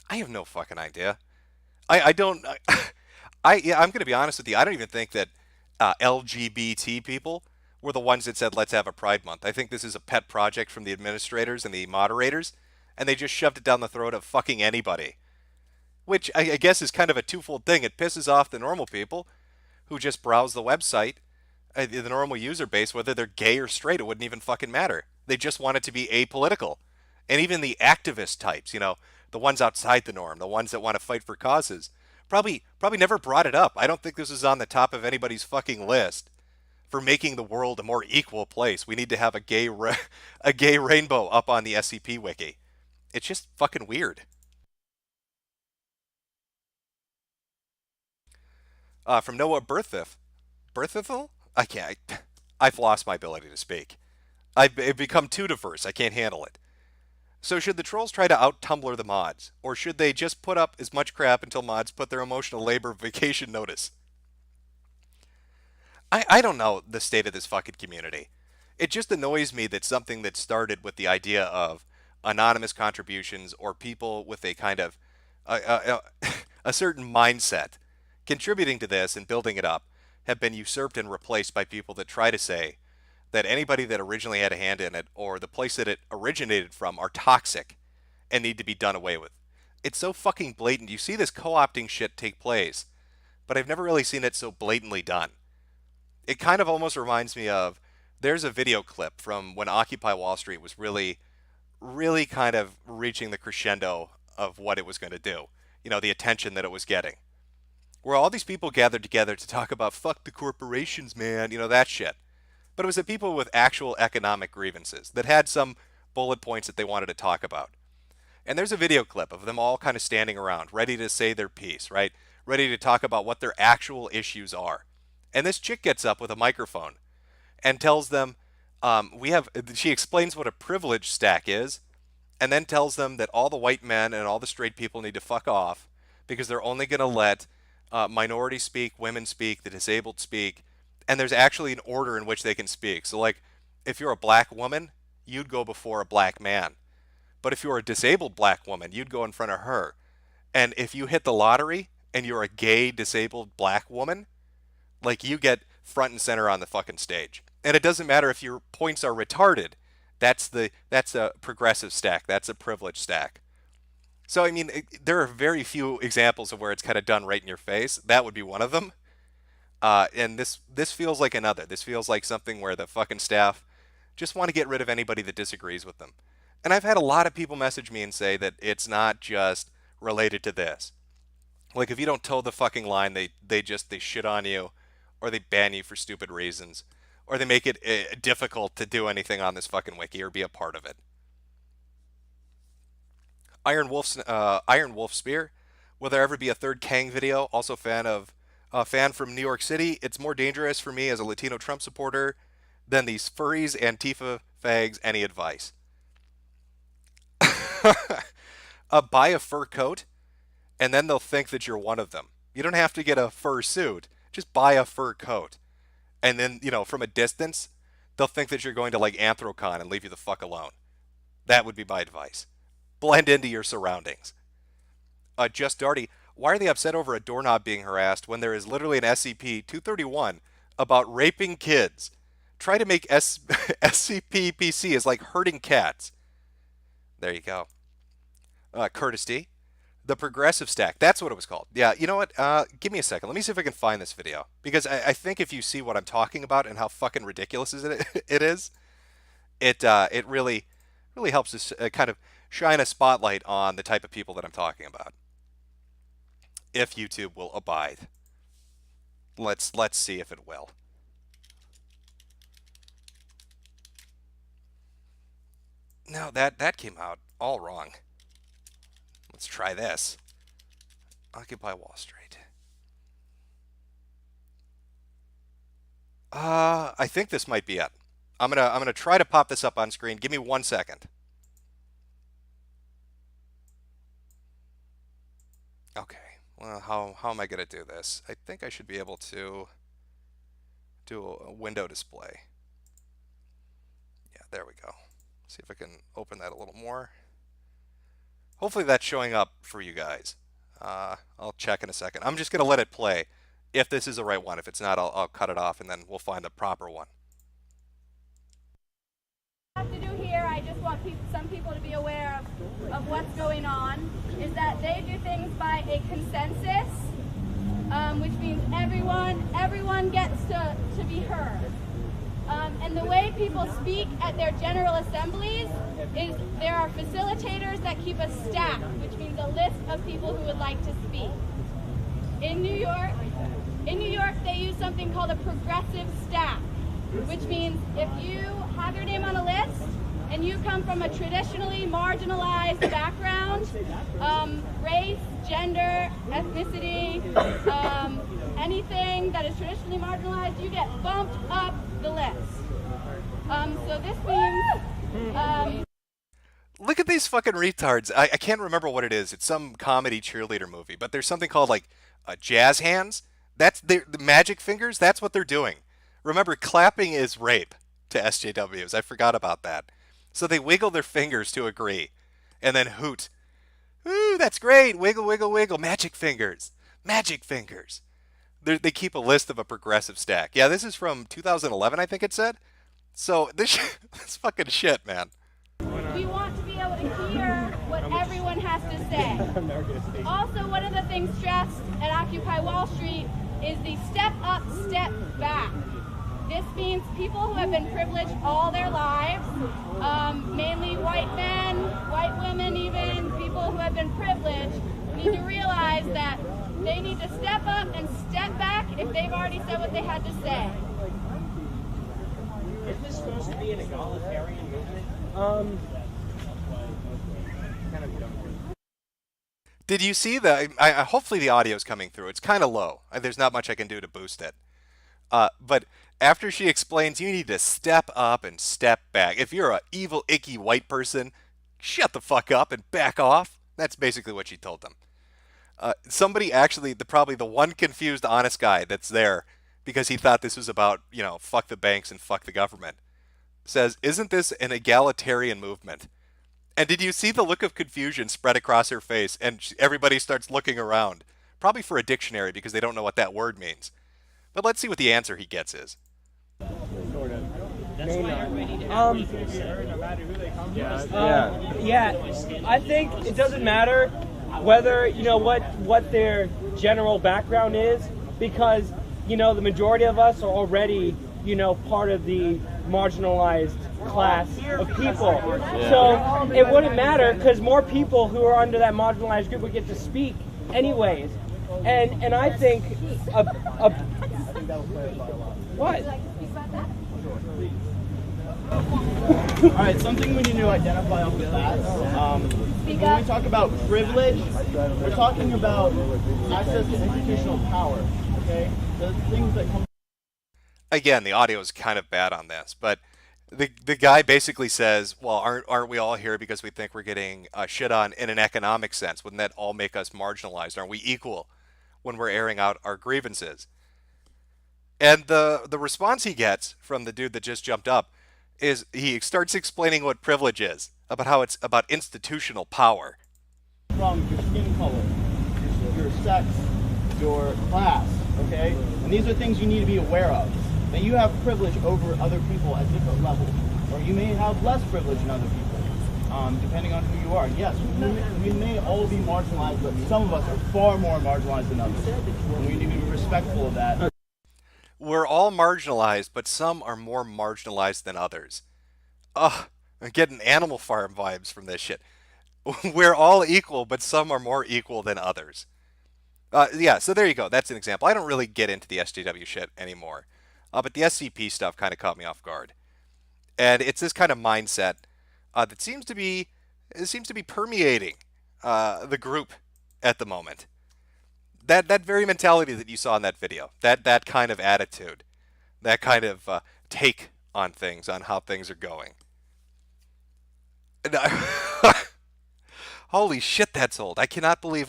I have no fucking idea. I don't... I'm going to be honest with you. I don't even think that LGBT people were the ones that said, let's have a Pride Month. I think this is a pet project from the administrators and the moderators, and they just shoved it down the throat of fucking anybody. Which I guess is kind of a twofold thing. It pisses off the normal people who just browse the website, the normal user base, whether they're gay or straight, it wouldn't even fucking matter. They just want it to be apolitical. And even the activist types, the ones outside the norm, the ones that want to fight for causes, probably never brought it up. I don't think this is on the top of anybody's fucking list for making the world a more equal place. We need to have a gay rainbow up on the SCP Wiki. It's just fucking weird. From Noah Berthithel? I've lost my ability to speak. I've become too diverse. I can't handle it. So should the trolls try to out-Tumblr the mods? Or should they just put up as much crap until mods put their emotional labor vacation notice? I don't know the state of this fucking community. It just annoys me that something that started with the idea of anonymous contributions or people with a kind of a certain mindset contributing to this and building it up have been usurped and replaced by people that try to say that anybody that originally had a hand in it or the place that it originated from are toxic and need to be done away with. It's so fucking blatant. You see this co-opting shit take place, but I've never really seen it so blatantly done. It kind of almost reminds me of, there's a video clip from when Occupy Wall Street was really kind of reaching the crescendo of what it was going to do. You know, the attention that it was getting. Where all these people gathered together to talk about fuck the corporations, man, you know, that shit. But it was the people with actual economic grievances that had some bullet points that they wanted to talk about. And there's a video clip of them all kind of standing around, ready to say their piece, right? Ready to talk about what their actual issues are. And this chick gets up with a microphone and tells them, she explains what a privilege stack is, and then tells them that all the white men and all the straight people need to fuck off because they're only going to let minorities speak, women speak, the disabled speak, and there's actually an order in which they can speak. So, like, if you're a black woman, you'd go before a black man. But if you're a disabled black woman, you'd go in front of her. And if you hit the lottery and you're a gay, disabled black woman, like, you get front and center on the fucking stage. And it doesn't matter if your points are retarded. That's a progressive stack. That's a privilege stack. So, I mean, there are very few examples of where it's kind of done right in your face. That would be one of them. And this feels like another. This feels like something where the fucking staff just want to get rid of anybody that disagrees with them. And I've had a lot of people message me and say that it's not just related to this. Like, if you don't toe the fucking line, they shit on you, or they ban you for stupid reasons, or they make it difficult to do anything on this fucking wiki or be a part of it. Iron Wolf Spear. Will there ever be a third Kang video? Also fan from New York City. It's more dangerous for me as a Latino Trump supporter than these furries, Antifa fags. Any advice? Buy a fur coat, and then they'll think that you're one of them. You don't have to get a fur suit. Just buy a fur coat. And then, you know, from a distance, they'll think that you're going to, like, Anthrocon and leave you the fuck alone. That would be my advice. Blend into your surroundings. Just Darty, why are they upset over a doorknob being harassed when there is literally an SCP-231 about raping kids? Try to make SCP PC as like hurting cats. There you go. Curtis D. The progressive stack. That's what it was called. Yeah, you know what? Give me a second. Let me see if I can find this video. Because I think if you see what I'm talking about and how fucking ridiculous it is, it really helps us kind of shine a spotlight on the type of people that I'm talking about. If YouTube will abide. Let's see if it will. No, that came out all wrong. Let's try this. Occupy Wall Street. I think this might be it. I'm gonna try to pop this up on screen. Give me 1 second. Okay. Well, how am I gonna do this? I think I should be able to do a window display. Yeah, there we go. See if I can open that a little more. Hopefully that's showing up for you guys. I'll check in a second. I'm just going to let it play. If this is the right one. If it's not, I'll cut it off and then we'll find the proper one. What I have to do here, I just want some people to be aware of what's going on, is that they do things by a consensus, which means everyone gets to be heard. And the way people speak at their general assemblies is there are facilitators that keep a stack, which means a list of people who would like to speak. In New York, they use something called a progressive stack, which means if you have your name on a list and you come from a traditionally marginalized background, race, gender, ethnicity, anything that is traditionally marginalized, you get bumped up the list. So this means... Look at these fucking retards. I can't remember what it is. It's some comedy cheerleader movie, but there's something called like jazz hands. That's the magic fingers. That's what they're doing. Remember, clapping is rape to SJWs. I forgot about that. So they wiggle their fingers to agree, and then hoot. Ooh, that's great. Wiggle, wiggle, wiggle. Magic fingers. Magic fingers. They keep a list of a progressive stack. Yeah, this is from 2011, I think it said. So this this fucking shit, man. We want to be able to hear what everyone has to say. Also, one of the things stressed at Occupy Wall Street is the step up, step back. This means people who have been privileged all their lives, mainly white men, white women even, people who have been privileged, need to realize that they need to step up and step back if they've already said what they had to say. Isn't this supposed to be an egalitarian movement? Did you see the? Hopefully the audio is coming through. It's kind of low. There's not much I can do to boost it. But after she explains, you need to step up and step back. If you're a evil, icky white person, shut the fuck up and back off. That's basically what she told them. Somebody actually, probably the one confused, honest guy that's there because he thought this was about, fuck the banks and fuck the government, says, isn't this an egalitarian movement? And did you see the look of confusion spread across her face? And everybody starts looking around, probably for a dictionary because they don't know what that word means. But let's see what the answer he gets is. That's why everybody needs to no matter who they come from. Yeah, I think it doesn't matter whether, what their general background is, because, the majority of us are already, part of the marginalized class of people. So it wouldn't matter because more people who are under that marginalized group would get to speak anyways. And I think what? All right, something we need to identify off the bat. When we talk about privilege, we're talking about access to institutional power. Okay, the things that come. Again, the audio is kind of bad on this, but the guy basically says, well, aren't we all here because we think we're getting shit on in an economic sense? Wouldn't that all make us marginalized? Aren't we equal when we're airing out our grievances? And the response he gets from the dude that just jumped up is he starts explaining what privilege is, about how it's about institutional power. From your skin color, your sex, your class, okay? And these are things you need to be aware of. That you have privilege over other people at different levels, or you may have less privilege than other people, depending on who you are. Yes, we may all be marginalized, but some of us are far more marginalized than others, and we need to be respectful of that. We're all marginalized, but some are more marginalized than others. Ugh, I'm getting Animal Farm vibes from this shit. We're all equal, but some are more equal than others. Yeah, so there you go. That's an example. I don't really get into the SJW shit anymore. But the SCP stuff kind of caught me off guard. And it's this kind of mindset that seems to be permeating the group at the moment. That very mentality that you saw in that video, that kind of attitude, that kind of take on things, on how things are going. And holy shit, that's old. I cannot believe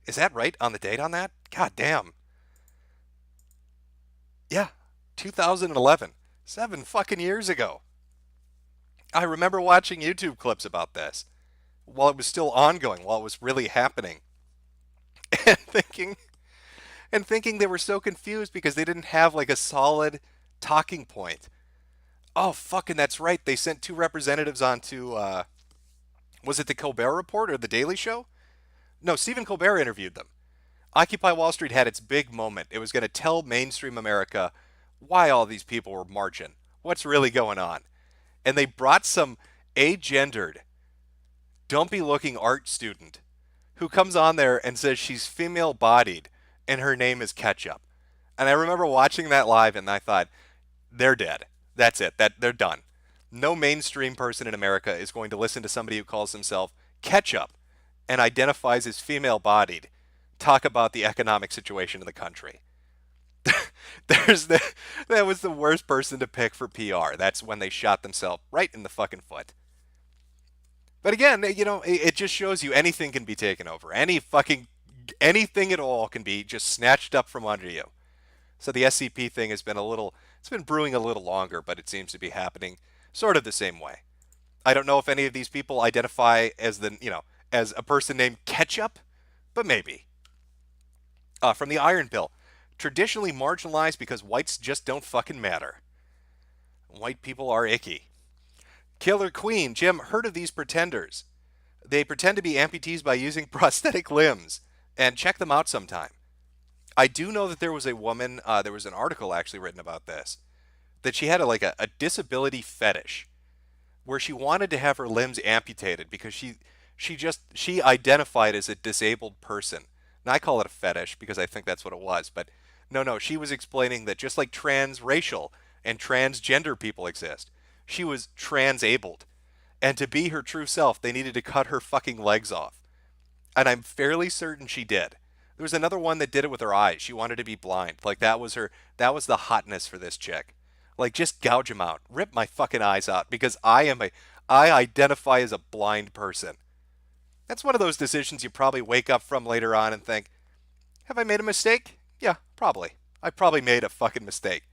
is that right on the date on that? God damn. Yeah, 2011. 7 fucking years ago. I remember watching YouTube clips about this while it was still ongoing, while it was really happening. And thinking they were so confused because they didn't have like a solid talking point. Oh, fucking that's right. They sent 2 representatives on to, was it the Colbert Report or the Daily Show? No, Stephen Colbert interviewed them. Occupy Wall Street had its big moment. It was going to tell mainstream America why all these people were marching. What's really going on? And they brought some agendered, dumpy-looking art student who comes on there and says she's female-bodied and her name is Ketchup. And I remember watching that live and I thought, they're dead. That's it. They're done. No mainstream person in America is going to listen to somebody who calls himself Ketchup and identifies as female-bodied talk about the economic situation in the country. That was the worst person to pick for PR. That's when they shot themselves right in the fucking foot. But again, you know, it just shows you anything can be taken over. Anything at all can be just snatched up from under you. So the SCP thing has been it's been brewing a little longer, but it seems to be happening sort of the same way. I don't know if any of these people identify as as a person named Ketchup, but maybe. From the Iron Pill, traditionally marginalized because whites just don't fucking matter. White people are icky. Killer Queen, Jim, heard of these pretenders? They pretend to be amputees by using prosthetic limbs, and check them out sometime. I do know that there was a woman, there was an article actually written about this, that she had a disability fetish, where she wanted to have her limbs amputated because she identified as a disabled person. Now I call it a fetish because I think that's what it was, but no, she was explaining that just like transracial and transgender people exist, she was transabled. And to be her true self, they needed to cut her fucking legs off. And I'm fairly certain she did. There was another one that did it with her eyes. She wanted to be blind. Like that was the hotness for this chick. Like just gouge them out. Rip my fucking eyes out because I identify as a blind person. That's one of those decisions you probably wake up from later on and think, have I made a mistake? Yeah, probably. I probably made a fucking mistake.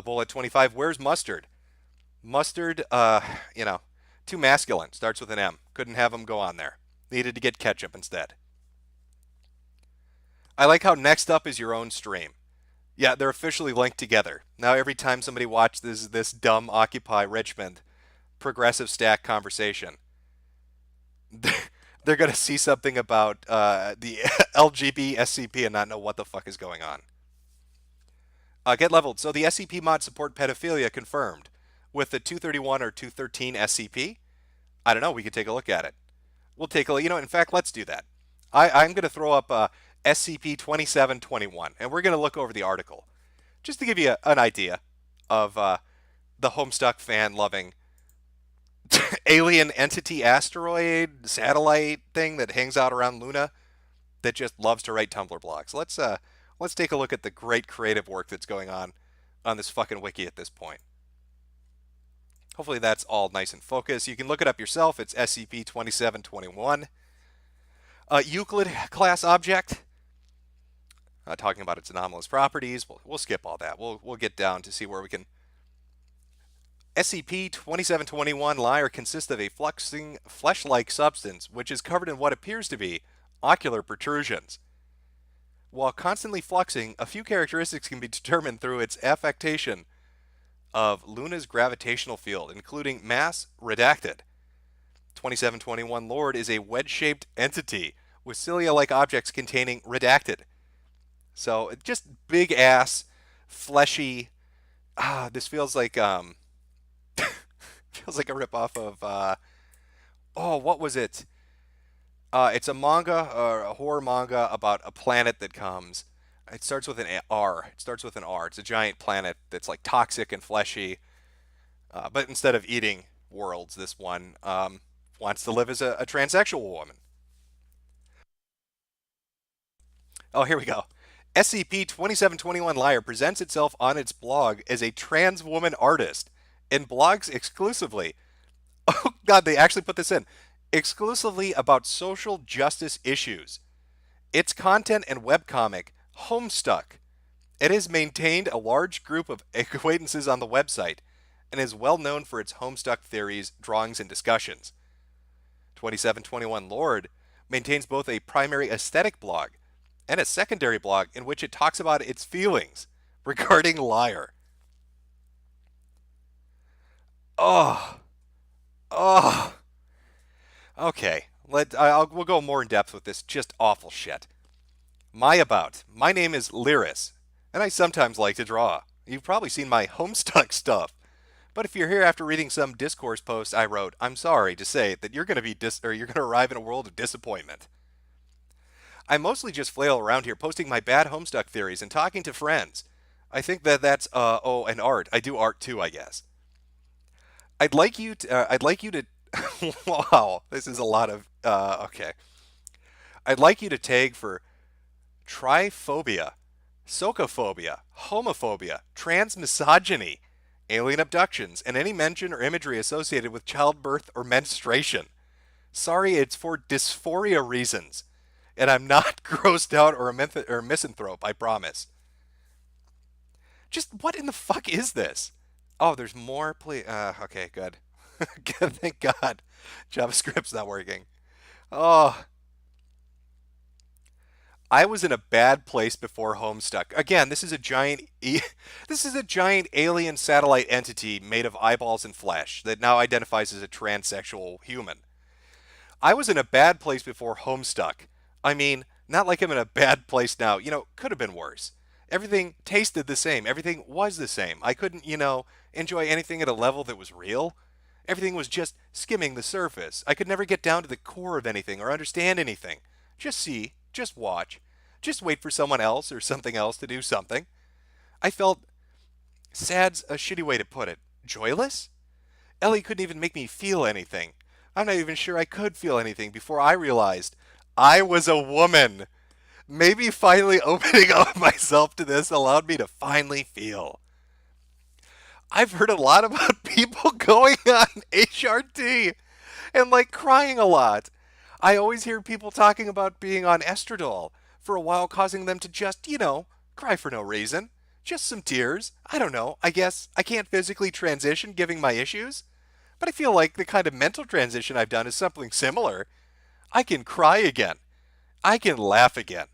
Bullet 25, where's Mustard? Mustard, too masculine. Starts with an M. Couldn't have him go on there. Needed to get Ketchup instead. I like how next up is your own stream. Yeah, they're officially linked together. Now every time somebody watches this dumb Occupy Richmond progressive stack conversation, they're going to see something about the LGB SCP and not know what the fuck is going on. Get leveled. So the SCP mod support pedophilia confirmed. With the 231 or 213 SCP, I don't know, we could take a look at it. We'll take a look. In fact, let's do that. I'm going to throw up SCP 2721, and we're going to look over the article. Just to give you an idea of the Homestuck fan-loving alien entity asteroid satellite thing that hangs out around Luna that just loves to write Tumblr blogs. Let's take a look at the great creative work that's going on this fucking wiki at this point. Hopefully that's all nice and focused. You can look it up yourself. It's SCP-2721. Euclid class object. Talking about its anomalous properties. We'll skip all that. We'll get down to see where we can. SCP-2721 lyre consists of a fluxing flesh-like substance which is covered in what appears to be ocular protrusions. While constantly fluxing, a few characteristics can be determined through its affectation of Luna's gravitational field, including mass redacted. 2721 Lord is a wedge-shaped entity with cilia-like objects containing redacted. So just big ass, fleshy. This feels like feels like a ripoff of what was it? It's a manga, a horror manga about a planet that comes. It starts with an R. It's a giant planet that's like toxic and fleshy. But instead of eating worlds, this one wants to live as a transsexual woman. Oh, here we go. SCP-2721 Lyre presents itself on its blog as a trans woman artist and blogs exclusively. Oh, God, they actually put this in. Exclusively about social justice issues. Its content and webcomic, Homestuck. It has maintained a large group of acquaintances on the website and is well known for its Homestuck theories, drawings, and discussions. 2721 Lord maintains both a primary aesthetic blog and a secondary blog in which it talks about its feelings regarding Lyre. Okay, we'll go more in depth with this just awful shit. My name is Lyris, and I sometimes like to draw. You've probably seen my Homestuck stuff. But if you're here after reading some discourse post I wrote, I'm sorry to say that you're going to arrive in a world of disappointment. I mostly just flail around here posting my bad Homestuck theories and talking to friends. I think that's and art. I do art too, I guess. I'd like you to wow, this is a lot of okay. I'd like you to tag for triphobia, socophobia, homophobia, transmisogyny, alien abductions, and any mention or imagery associated with childbirth or menstruation. Sorry, it's for dysphoria reasons. And I'm not grossed out or a misanthrope, I promise. Just what in the fuck is this? Oh, there's more, please. Okay, good. Good, thank God. JavaScript's not working. Oh, I was in a bad place before Homestuck. Again, this is a this is a giant alien satellite entity made of eyeballs and flesh that now identifies as a transsexual human. I was in a bad place before Homestuck. I mean, not like I'm in a bad place now. Could have been worse. Everything tasted the same. Everything was the same. I couldn't, enjoy anything at a level that was real. Everything was just skimming the surface. I could never get down to the core of anything or understand anything. Just see, just watch, just wait for someone else or something else to do something. I felt sad's a shitty way to put it. Joyless? Ellie couldn't even make me feel anything. I'm not even sure I could feel anything before I realized I was a woman. Maybe finally opening up myself to this allowed me to finally feel. I've heard a lot about people going on HRT and crying a lot. I always hear people talking about being on estradiol for a while, causing them to just, cry for no reason. Just some tears. I don't know. I guess I can't physically transition given my issues, but I feel like the kind of mental transition I've done is something similar. I can cry again. I can laugh again.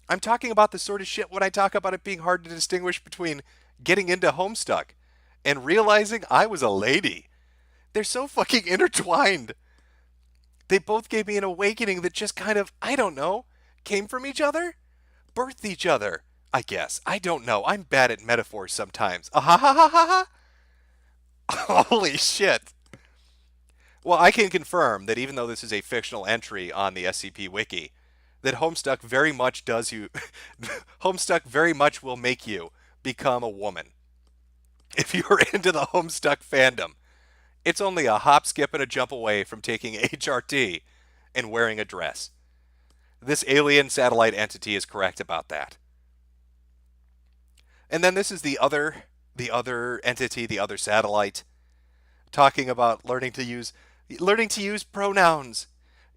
I'm talking about the sort of shit when I talk about it being hard to distinguish between getting into Homestuck and realizing I was a lady. They're so fucking intertwined. They both gave me an awakening that just kind of, I don't know, came from each other? Birthed each other, I guess. I don't know. I'm bad at metaphors sometimes. Ah ha ha ha ha ha! Holy shit. Well, I can confirm that even though this is a fictional entry on the SCP Wiki, that Homestuck very much Homestuck very much will make you become a woman. If you're into the Homestuck fandom, it's only a hop, skip, and a jump away from taking HRT and wearing a dress. This alien satellite entity is correct about that. And then this is the other entity, the other satellite, talking about learning to use pronouns.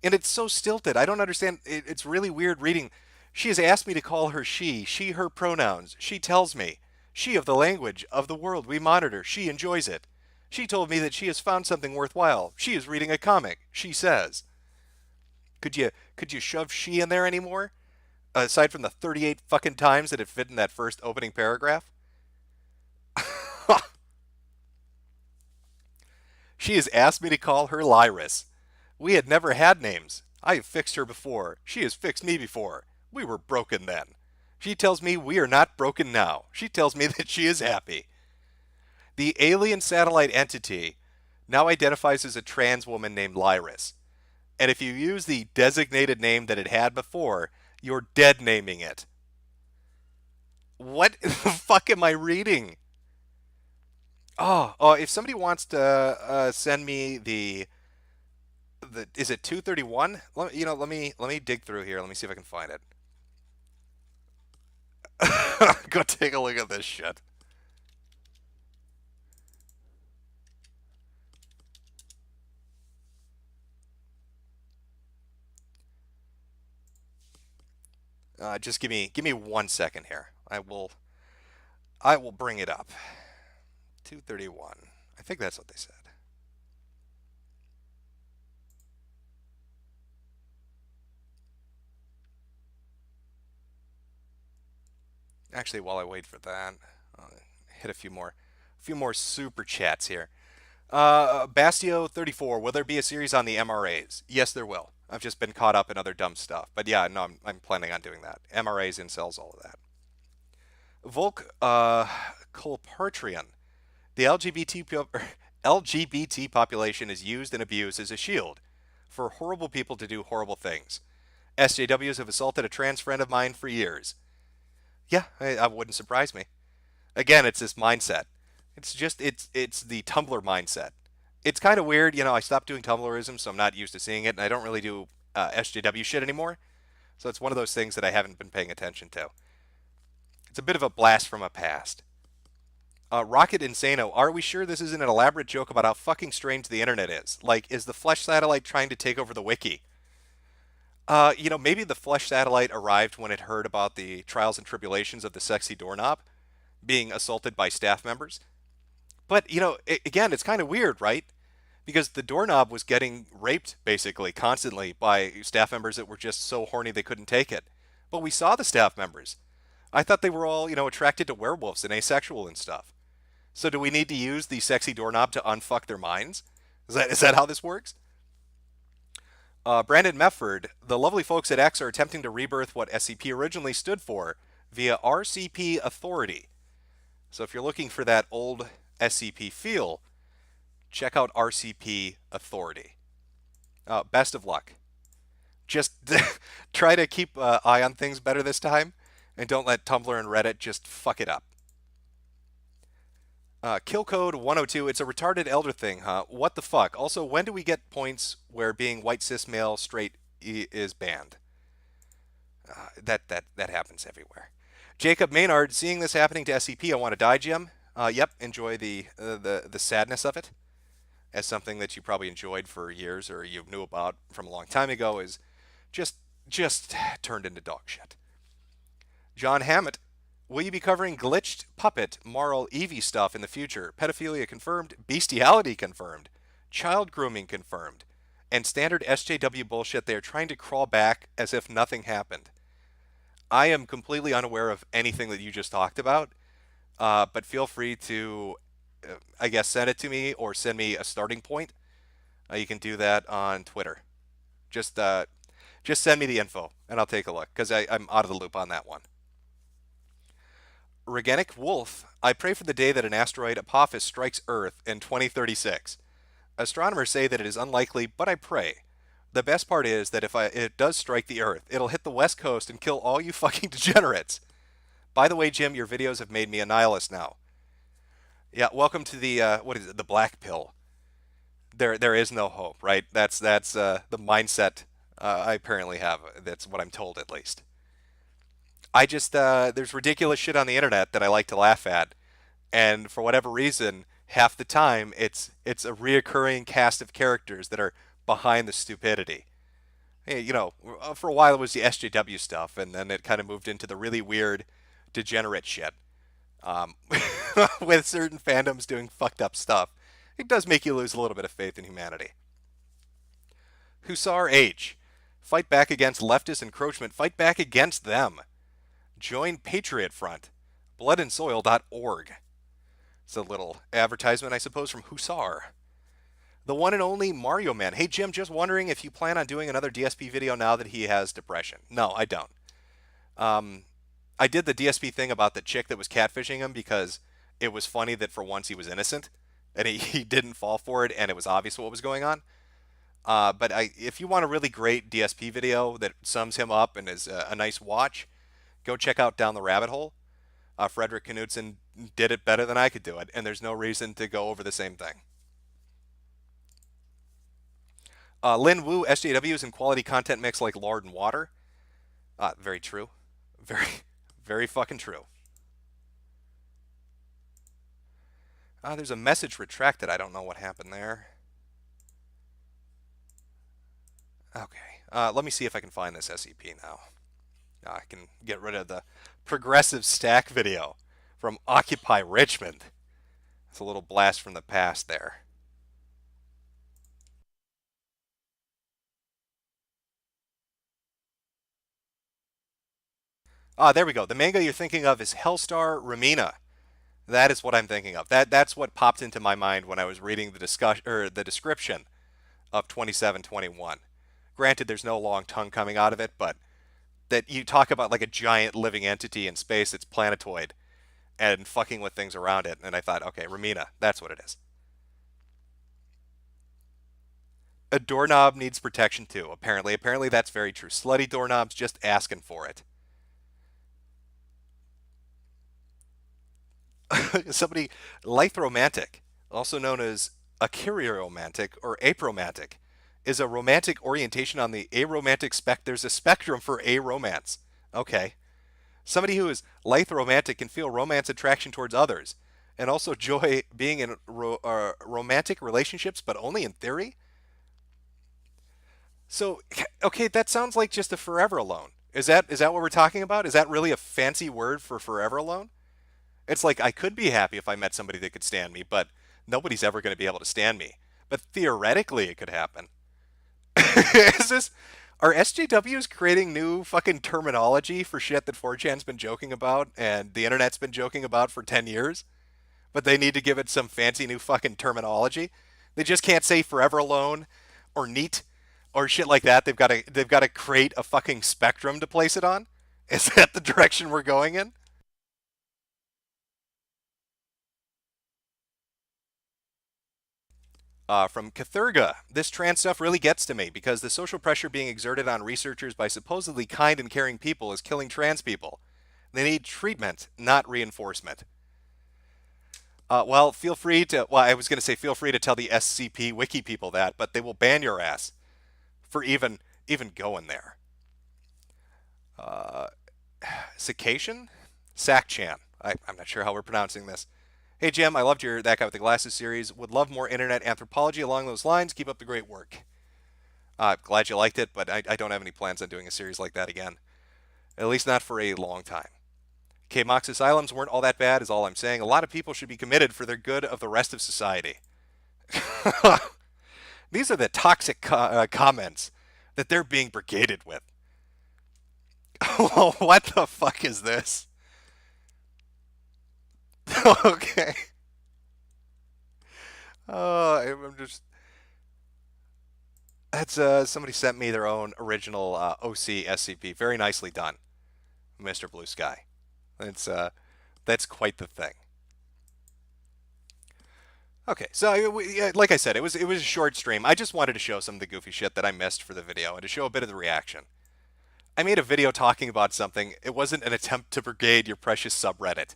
And it's so stilted. I don't understand. It's really weird reading. She has asked me to call her she, her pronouns. She tells me. She of the language of the world we monitor. She enjoys it. She told me that she has found something worthwhile. She is reading a comic. She says. Could you shove she in there anymore? Aside from the 38 fucking times that it fit in that first opening paragraph? She has asked me to call her Lyris. We had never had names. I have fixed her before. She has fixed me before. We were broken then. She tells me we are not broken now. She tells me that she is happy. The alien satellite entity now identifies as a trans woman named Lyris. And if you use the designated name that it had before, you're dead naming it. What the fuck am I reading? Oh, if somebody wants to send me the is it 231? Let me dig through here. Let me see if I can find it. Go take a look at this shit. Just give me 1 second here. I will bring it up. 231. I think that's what they said. Actually, while I wait for that, I'll hit a few more super chats here. Bastio34, will there be a series on the MRAs? Yes, there will. I've just been caught up in other dumb stuff. But yeah, no, I'm planning on doing that. MRAs, incels, all of that. Volk Colpartrian. The LGBT population is used and abused as a shield for horrible people to do horrible things. SJWs have assaulted a trans friend of mine for years. Yeah, I wouldn't surprise me. Again, it's this mindset. It's the Tumblr mindset. It's kind of weird, I stopped doing Tumblrism, so I'm not used to seeing it, and I don't really do SJW shit anymore. So it's one of those things that I haven't been paying attention to. It's a bit of a blast from a past. Rocket Insano, are we sure this isn't an elaborate joke about how fucking strange the internet is? Like, is the Flesh satellite trying to take over the wiki? Maybe the Flesh satellite arrived when it heard about the trials and tribulations of the sexy doorknob being assaulted by staff members. But, again, it's kind of weird, right? Because the doorknob was getting raped, basically, constantly by staff members that were just so horny they couldn't take it. But we saw the staff members. I thought they were all, attracted to werewolves and asexual and stuff. So do we need to use the sexy doorknob to unfuck their minds? Is that how this works? Brandon Mefford, the lovely folks at X are attempting to rebirth what SCP originally stood for via RCP Authority. So if you're looking for that old SCP feel, check out RCP Authority. Best of luck. Just try to keep an eye on things better this time, and don't let Tumblr and Reddit just fuck it up. Killcode 102, it's a retarded elder thing, huh? What the fuck? Also, when do we get points where being white cis male straight is banned? That happens everywhere. Jacob Maynard, seeing this happening to SCP, I want to die, Jim. Yep, enjoy the sadness of it. As something that you probably enjoyed for years or you knew about from a long time ago is just turned into dog shit. John Hammett, will you be covering glitched, puppet, moral, Eevee stuff in the future? Pedophilia confirmed, bestiality confirmed, child grooming confirmed, and standard SJW bullshit they are trying to crawl back as if nothing happened. I am completely unaware of anything that you just talked about, but feel free to, I guess, send it to me or send me a starting point. You can do that on Twitter. Just send me the info, and I'll take a look, because I'm out of the loop on that one. Regenic Wolf, I pray for the day that an asteroid Apophis strikes Earth in 2036. Astronomers say that it is unlikely, but I pray. The best part is that if it does strike the Earth, it'll hit the West Coast and kill all you fucking degenerates. By the way, Jim, your videos have made me a nihilist now. Yeah, welcome to the, the black pill. There is no hope, right? That's the mindset I apparently have. That's what I'm told, at least. I just, there's ridiculous shit on the internet that I like to laugh at. And for whatever reason, half the time, it's a reoccurring cast of characters that are behind the stupidity. Hey, for a while it was the SJW stuff, and then it kind of moved into the really weird, degenerate shit. With certain fandoms doing fucked up stuff. It does make you lose a little bit of faith in humanity. Hussar H. Fight back against leftist encroachment. Fight back against them. Join Patriot Front. Bloodandsoil.org. It's a little advertisement, I suppose, from Hussar. The one and only Mario Man. Hey, Jim, just wondering if you plan on doing another DSP video now that he has depression. No, I don't. I did the DSP thing about the chick that was catfishing him because it was funny that for once he was innocent and he didn't fall for it and it was obvious what was going on. But if you want a really great DSP video that sums him up and is a nice watch, go check out Down the Rabbit Hole. Frederick Knudsen did it better than I could do it, and there's no reason to go over the same thing. Lin Wu, SJW is in quality content mix like lard and water. Very true. Very, very fucking true. There's a message retracted. I don't know what happened there. Okay. Let me see if I can find this SCP now. I can get rid of the progressive stack video from Occupy Richmond. It's a little blast from the past there. There we go. The manga you're thinking of is Hellstar Ramina. That is what I'm thinking of. That's what popped into my mind when I was reading the description of 2721. Granted, there's no long tongue coming out of it, but that you talk about like a giant living entity in space that's planetoid and fucking with things around it. And I thought, okay, Ramina, that's what it is. A doorknob needs protection too, apparently. Apparently that's very true. Slutty doorknobs just asking for it. Somebody, Lythromantic, also known as achiriomantic or apromantic, is a romantic orientation on the aromantic There's a spectrum for aromance. Okay. Somebody who is lythromantic can feel romance attraction towards others. and also joy being in romantic relationships, but only in theory. So, okay, that sounds like just a forever alone. Is that what we're talking about? Is that really a fancy word for forever alone? It's like I could be happy if I met somebody that could stand me, but nobody's ever going to be able to stand me. But theoretically, it could happen. Is this? Are SJWs creating new fucking terminology for shit that 4chan's been joking about and the internet's been joking about for 10 years? But they need to give it some fancy new fucking terminology. They just can't say forever alone or neat or shit like that. They've got to create a fucking spectrum to place it on. Is that the direction we're going in? From Cathurga, this trans stuff really gets to me because the social pressure being exerted on researchers by supposedly kind and caring people is killing trans people. They need treatment, not reinforcement. Well, feel free to. Well, I was going to say feel free to tell the SCP Wiki people that, but they will ban your ass for even going there. Cication? Sackchan. I'm not sure how we're pronouncing this. Hey Jim, I loved your That Guy with the Glasses series. Would love more internet anthropology along those lines. Keep up the great work. Glad you liked it, but I don't have any plans on doing a series like that again. At least not for a long time. K-Mox Asylums weren't all that bad is all I'm saying. A lot of people should be committed for their good of the rest of society. These are the toxic comments that they're being brigaded with. What the fuck is this? Okay. I'm just. That's somebody sent me their own original OC SCP. Very nicely done, Mr. Blue Sky. That's quite the thing. Okay, so like I said, it was a short stream. I just wanted to show some of the goofy shit that I missed for the video and to show a bit of the reaction. I made a video talking about something. It wasn't an attempt to brigade your precious subreddit.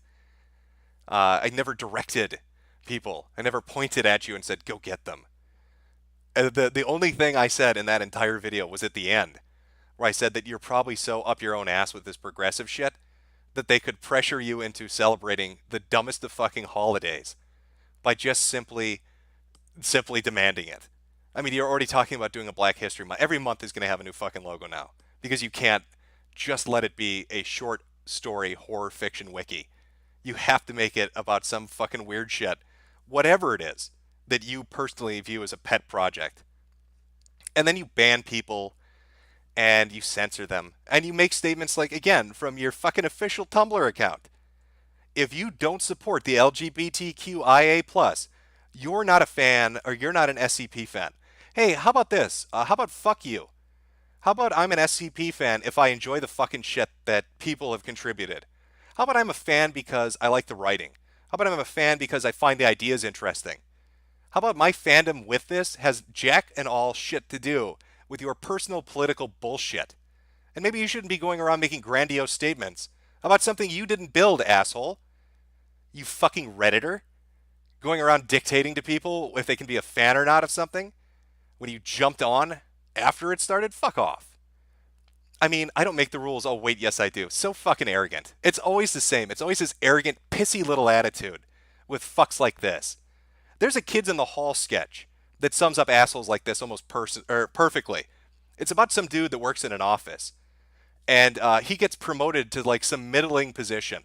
I never directed people. I never pointed at you and said, go get them. The only thing I said in that entire video was at the end, where I said that you're probably so up your own ass with this progressive shit that they could pressure you into celebrating the dumbest of fucking holidays by just simply demanding it. I mean, you're already talking about doing a Black History Month. Every month is going to have a new fucking logo now because you can't just let it be a short story horror fiction wiki. You have to make it about some fucking weird shit, whatever it is, that you personally view as a pet project. And then you ban people, and you censor them, and you make statements like, again, from your fucking official Tumblr account. If you don't support the LGBTQIA+, you're not a fan, or you're not an SCP fan. Hey, how about this? How about fuck you? How about I'm an SCP fan if I enjoy the fucking shit that people have contributed? How about I'm a fan because I like the writing? How about I'm a fan because I find the ideas interesting? How about my fandom with this has jack and all shit to do with your personal political bullshit? And maybe you shouldn't be going around making grandiose statements about something you didn't build, asshole. You fucking Redditor. Going around dictating to people if they can be a fan or not of something when you jumped on after it started? Fuck off. I mean, I don't make the rules. Oh, wait, yes, I do. So fucking arrogant. It's always the same. It's always this arrogant, pissy little attitude with fucks like this. There's a Kids in the Hall sketch that sums up assholes like this almost perfectly. It's about some dude that works in an office, and he gets promoted to like some middling position.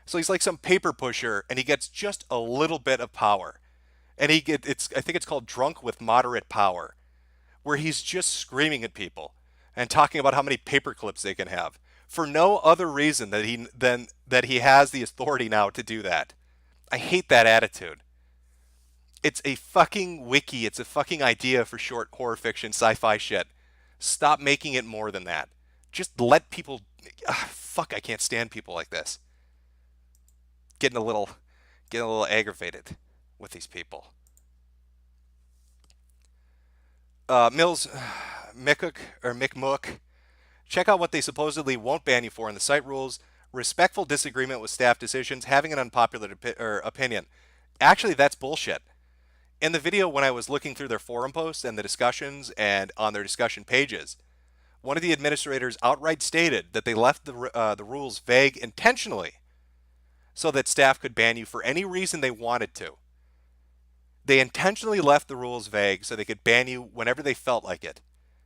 So he's like some paper pusher, and he gets just a little bit of power. And I think it's called Drunk with Moderate Power, where he's just screaming at people and talking about how many paper clips they can have for no other reason than that he has the authority now to do that. I hate that attitude. It's a fucking wiki. It's a fucking idea for short horror fiction, sci-fi shit. Stop making it more than that. Just let people... fuck, I can't stand people like this. Getting a little aggravated with these people. Mills, Mickmook. Check out what they supposedly won't ban you for in the site rules. Respectful disagreement with staff decisions. Having an unpopular opinion. Actually, that's bullshit. In the video, when I was looking through their forum posts and the discussions and on their discussion pages, one of the administrators outright stated that they left the rules vague intentionally. so that staff could ban you for any reason they wanted to. They intentionally left the rules vague so they could ban you whenever they felt like it.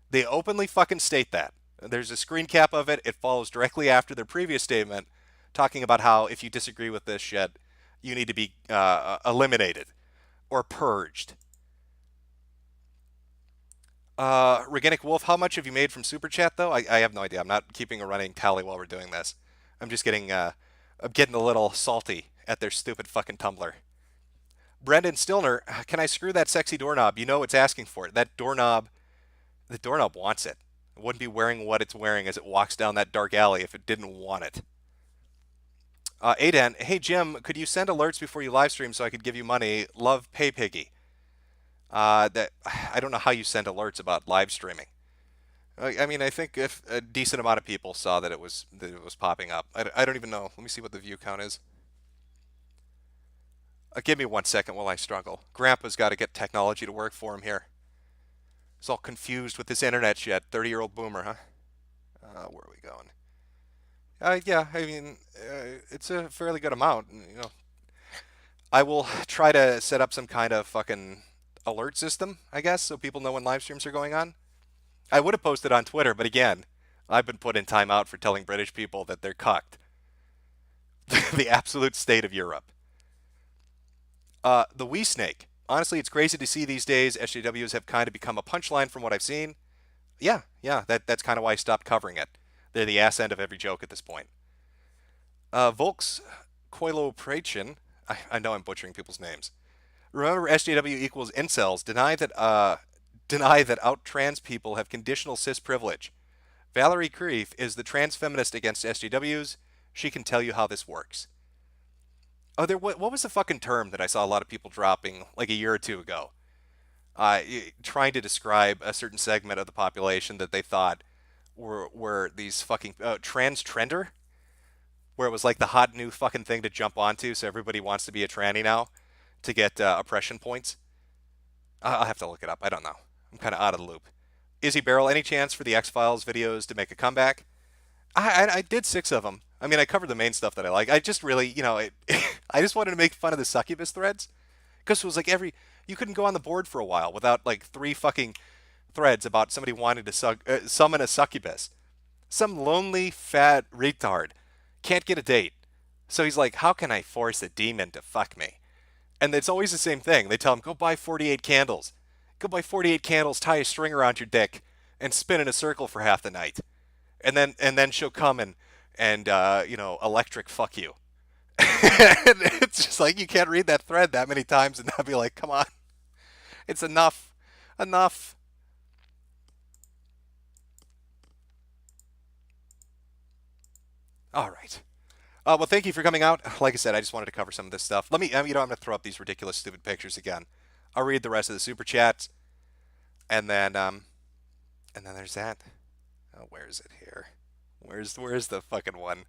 They openly fucking state that. There's a screen cap of it. It follows directly after their previous statement talking about how if you disagree with this shit, you need to be eliminated or purged. Organic Wolf, how much have you made from Super Chat, though? I have no idea. I'm not keeping a running tally while we're doing this. I'm just getting a little salty at their stupid fucking Tumblr. Brendan Stillner, can I screw that sexy doorknob? You know it's asking for it. The doorknob wants it. It wouldn't be wearing what it's wearing as it walks down that dark alley if it didn't want it. Adan, hey Jim, could you send alerts before you live stream so I could give you money? Love Pay Piggy. I don't know how you send alerts about live streaming. I mean, I think if a decent amount of people saw that it was popping up. I don't even know. Let me see what the view count is. Give me 1 second while I struggle. Grandpa's got to get technology to work for him here. He's all confused with this internet shit. 30-year-old boomer, huh? Where are we going? Yeah, I mean, it's a fairly good amount. You know, I will try to set up some kind of fucking alert system, I guess, so people know when live streams are going on. I would have posted on Twitter, but again, I've been put in timeout for telling British people that they're cucked. The absolute state of Europe. The Wee Snake. Honestly, it's crazy to see these days. SJWs have kind of become a punchline from what I've seen. Yeah, that's kind of why I stopped covering it. They're the ass end of every joke at this point. Volks Koilopration. I know I'm butchering people's names. Remember SJW equals incels. Deny that out trans people have conditional cis privilege. Valerie Creef is the trans feminist against SJWs. She can tell you how this works. Oh, what was the fucking term that I saw a lot of people dropping like a year or two ago? Trying to describe a certain segment of the population that they thought were these fucking trans trender, where it was like the hot new fucking thing to jump onto, so everybody wants to be a tranny now to get oppression points. I'll have to look it up. I don't know. I'm kind of out of the loop. Izzy Barrel, any chance for the X-Files videos to make a comeback? I did 6 of them. I mean, I covered the main stuff that I like. I just really, I just wanted to make fun of the succubus threads. Because it was like you couldn't go on the board for a while without like 3 fucking threads about somebody wanting to summon a succubus. Some lonely, fat retard can't get a date. So he's like, how can I force a demon to fuck me? And it's always the same thing. They tell him, go buy 48 candles. Go buy 48 candles, tie a string around your dick, and spin in a circle for half the night. And then she'll come and electric fuck you. And it's just like, you can't read that thread that many times and not be like, come on. It's enough. Enough. All right. Well, thank you for coming out. Like I said, I just wanted to cover some of this stuff. I'm going to throw up these ridiculous, stupid pictures again. I'll read the rest of the super chats, and then there's that. Oh, where is it here? Where's the fucking one?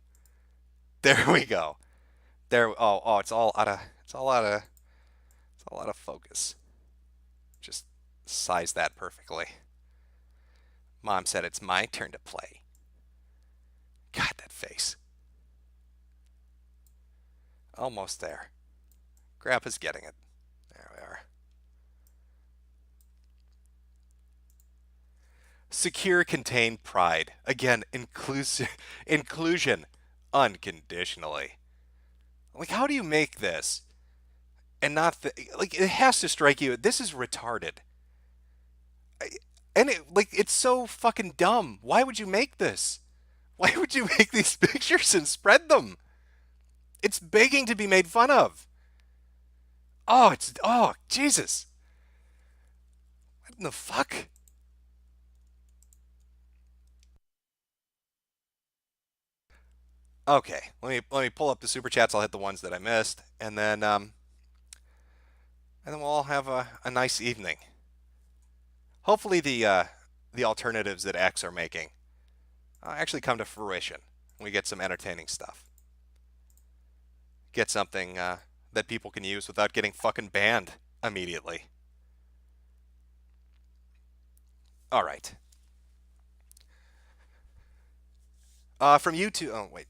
There we go. There. Oh, it's all out of focus. Just size that perfectly. Mom said it's my turn to play. God, that face. Almost there. Grandpa's getting it. There we are. Secure, contained pride. Again, inclusion unconditionally. Like, how do you make this and not like, it has to strike you, this is retarded. It's so fucking dumb. Why would you make this? Why would you make these pictures and spread them? It's begging to be made fun of. Oh, Jesus. What in the fuck? Okay, let me pull up the super chats. I'll hit the ones that I missed, and then we'll all have a nice evening. Hopefully the alternatives that X are making actually come to fruition. We get some entertaining stuff. Get something that people can use without getting fucking banned immediately. All right. From YouTube. Oh wait,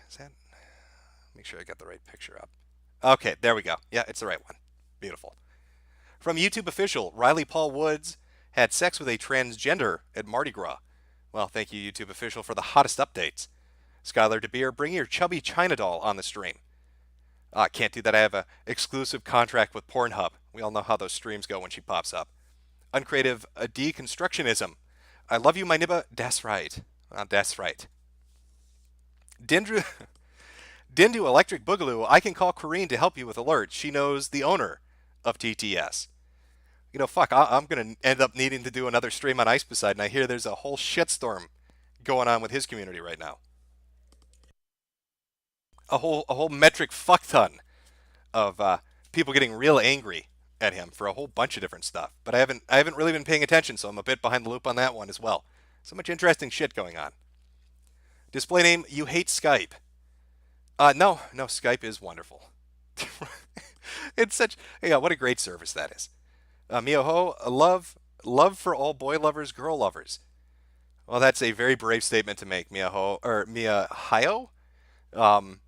is that? Make sure I got the right picture up. Okay, there we go. Yeah, it's the right one. Beautiful. From YouTube official, Riley Paul Woods had sex with a transgender at Mardi Gras. Well, thank you, YouTube official, for the hottest updates. Skylar DeBeer, bring your chubby China doll on the stream. Can't do that. I have an exclusive contract with Pornhub. We all know how those streams go when she pops up. Uncreative deconstructionism. I love you, my nibba. That's right. That's right. Dindu Electric Boogaloo. I can call Corrine to help you with alerts. She knows the owner of TTS. You know, fuck, I'm going to end up needing to do another stream on Ice Beside, and I hear there's a whole shitstorm going on with his community right now. A whole metric fuck ton of people getting real angry at him for a whole bunch of different stuff. But I haven't really been paying attention, so I'm a bit behind the loop on that one as well. So much interesting shit going on. Display name, you hate Skype. No, Skype is wonderful. It's such, yeah, what a great service that is. Miyoho, love for all boy lovers, girl lovers. Well, that's a very brave statement to make, Miyaho, or Miyahayo? I'm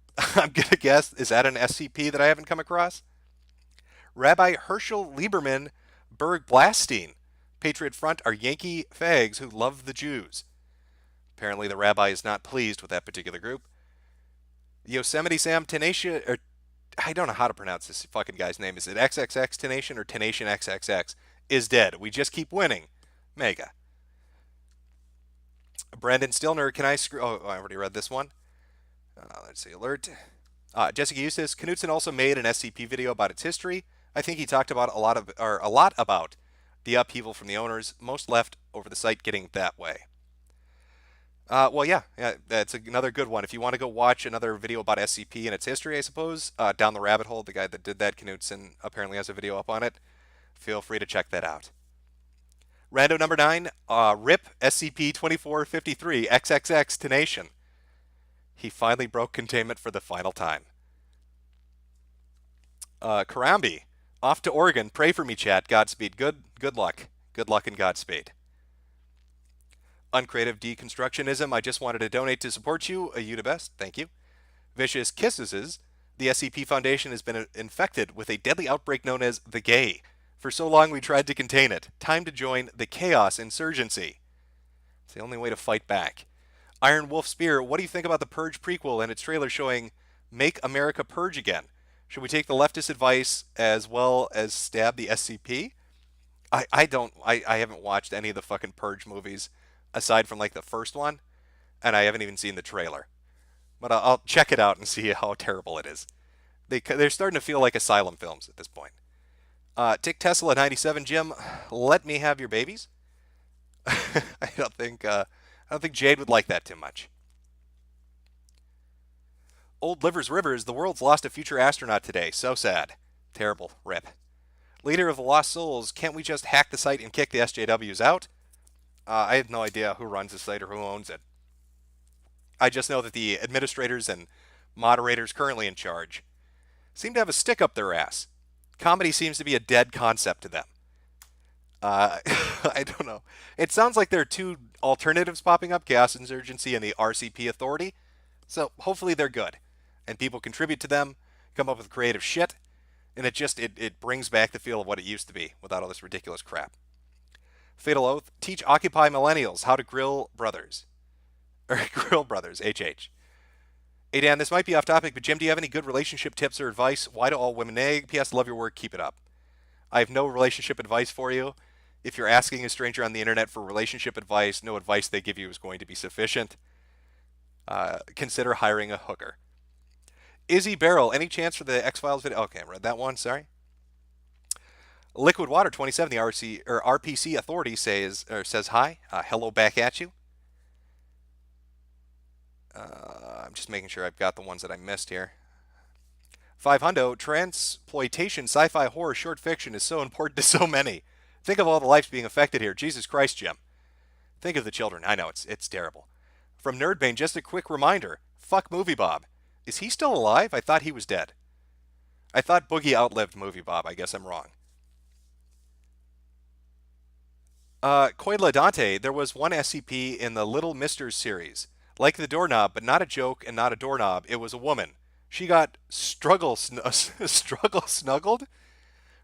going to guess, is that an SCP that I haven't come across? Rabbi Herschel Lieberman Berg Blastine. Patriot Front are Yankee fags who love the Jews. Apparently the rabbi is not pleased with that particular group. Yosemite Sam Tenacia, or I don't know how to pronounce this fucking guy's name. Is it XXX Tenation or Tenation XXX? Is dead. We just keep winning. Mega. Brandon Stillner, can I screw... Oh, I already read this one. Let's see, alert. Jessica Eustace, Knutson also made an SCP video about its history. I think he talked about a lot about the upheaval from the owners. Most left over the site getting that way. Well, yeah, that's another good one. If you want to go watch another video about SCP and its history, I suppose, down the rabbit hole, the guy that did that, Knutson, apparently has a video up on it. Feel free to check that out. Rando number 9, RIP SCP-2453 XXX Tenation. He finally broke containment for the final time. Karambi, off to Oregon. Pray for me, chat. Godspeed. Good luck. Good luck and Godspeed. Uncreative deconstructionism. I just wanted to donate to support you. You the best. Thank you. Vicious Kisses. The SCP Foundation has been infected with a deadly outbreak known as the Gay. For so long we tried to contain it. Time to join the Chaos Insurgency. It's the only way to fight back. Iron Wolf Spear, what do you think about the Purge prequel and its trailer showing Make America Purge Again? Should we take the leftist advice as well as stab the SCP? I haven't watched any of the fucking Purge movies aside from like the first one, and I haven't even seen the trailer. But I'll check it out and see how terrible it is. They're starting to feel like asylum films at this point. Tick Tesla 97, Jim, let me have your babies. I don't think Jade would like that too much. Old Livers Rivers, the world's lost a future astronaut today. So sad. Terrible. Rip. Leader of the Lost Souls, can't we just hack the site and kick the SJWs out? I have no idea who runs the site or who owns it. I just know that the administrators and moderators currently in charge seem to have a stick up their ass. Comedy seems to be a dead concept to them. I don't know. It sounds like there are two alternatives popping up, Chaos Insurgency and the RCP Authority. So hopefully they're good. And people contribute to them, come up with creative shit, and it brings back the feel of what it used to be without all this ridiculous crap. Fatal Oath, teach Occupy Millennials how to grill brothers. Or grill brothers, HH. Hey Dan, this might be off topic, but Jim, do you have any good relationship tips or advice? Why do all women nag? P.S. Love your work, keep it up. I have no relationship advice for you. If you're asking a stranger on the internet for relationship advice, no advice they give you is going to be sufficient. Consider hiring a hooker. Izzy Barrel, any chance for the X-Files video? Okay, I read that one, sorry. Liquid Water 27, the RPC Authority says hi. Hello back at you. I'm just making sure I've got the ones that I missed here. 500, transploitation sci-fi horror short fiction is so important to so many. Think of all the lives being affected here. Jesus Christ, Jim. Think of the children. I know, it's terrible. From Nerdbane, just a quick reminder. Fuck Movie Bob. Is he still alive? I thought he was dead. I thought Boogie outlived Movie Bob. I guess I'm wrong. Coidla Dante, there was one SCP in the Little Misters series. Like the doorknob, but not a joke and not a doorknob. It was a woman. She got struggle snuggled.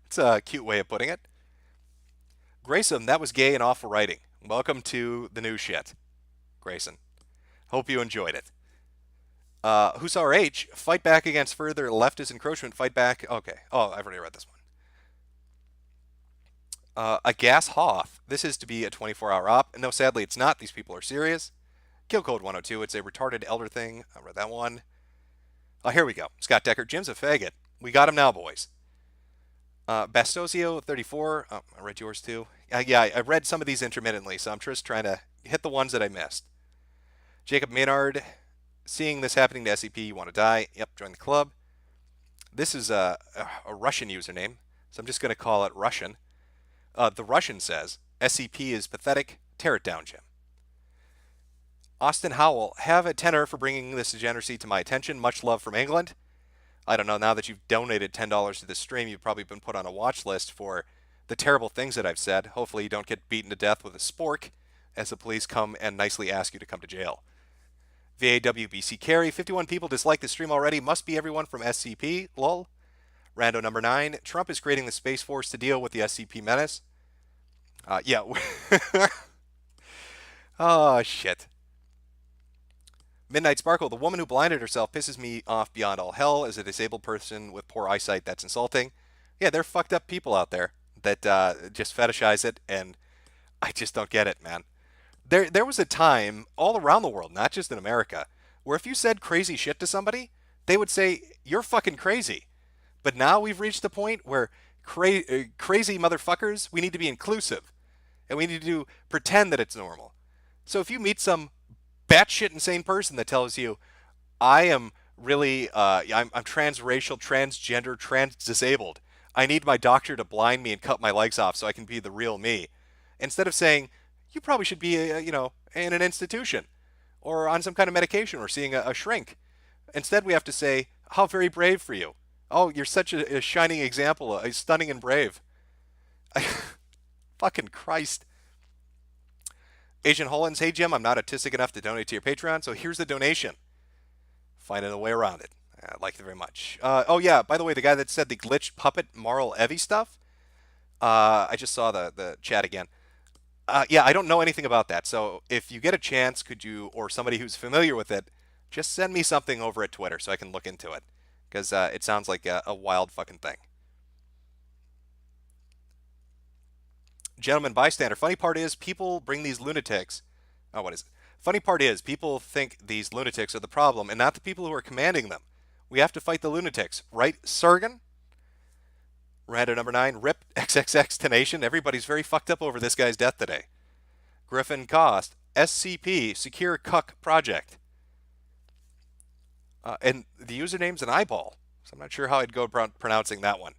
It's a cute way of putting it. Grayson, that was gay and awful writing. Welcome to the new shit, Grayson. Hope you enjoyed it. Husar H, fight back against further leftist encroachment. Fight back. Okay. Oh, I've already read this one. A gas Hoth. This is to be a 24-hour op. No, sadly, it's not. These people are serious. Kill Code 102. It's a retarded elder thing. I read that one. Here we go. Scott Decker. Jim's a faggot. We got him now, boys. Bastosio 34. Oh, I read yours too. Yeah, I read some of these intermittently, so I'm just trying to hit the ones that I missed. Jacob Maynard. Seeing this happening to SCP, you want to die. Yep, join the club. This is a Russian username, so I'm just going to call it Russian. The Russian says, SCP is pathetic. Tear it down, Jim. Austin Howell, have a tenor for bringing this degeneracy to my attention. Much love from England. I don't know, now that you've donated $10 to this stream, you've probably been put on a watch list for the terrible things that I've said. Hopefully you don't get beaten to death with a spork as the police come and nicely ask you to come to jail. VAWBC Carry, 51 people dislike the stream already. Must be everyone from SCP, lol. Rando number 9, Trump is creating the Space Force to deal with the SCP menace. Yeah. Oh, shit. Midnight Sparkle, the woman who blinded herself pisses me off beyond all hell. As a disabled person with poor eyesight, that's insulting. Yeah, there are fucked up people out there that just fetishize it, and I just don't get it, man. There was a time all around the world, not just in America, where if you said crazy shit to somebody, they would say, you're fucking crazy. But now we've reached the point where crazy motherfuckers, we need to be inclusive. And we need to pretend that it's normal. So if you meet some batshit insane person that tells you, I am really, I'm transracial, transgender, trans-disabled. I need my doctor to blind me and cut my legs off so I can be the real me. Instead of saying, you probably should be, in an institution or on some kind of medication or seeing a shrink. Instead, we have to say, how very brave for you. Oh, you're such a shining example, a stunning and brave. Fucking Christ. Agent Hollins, hey Jim, I'm not autistic enough to donate to your Patreon, so here's the donation. Finding a way around it. I like it very much. Oh yeah, by the way, the guy that said the glitch puppet Marl Evie stuff, I just saw the chat again. Yeah, I don't know anything about that, so if you get a chance, could you, or somebody who's familiar with it, just send me something over at Twitter so I can look into it, because it sounds like a wild fucking thing. Gentleman bystander, funny part is people bring these lunatics. Oh, what is it? Funny part is people think these lunatics are the problem and not the people who are commanding them. We have to fight the lunatics, right, Sergen? Random number 9, RIP XXX Tenation. Everybody's very fucked up over this guy's death today. Griffin Cost, SCP Secure Cuck Project. And the username's an eyeball, so I'm not sure how I'd go pronouncing that one.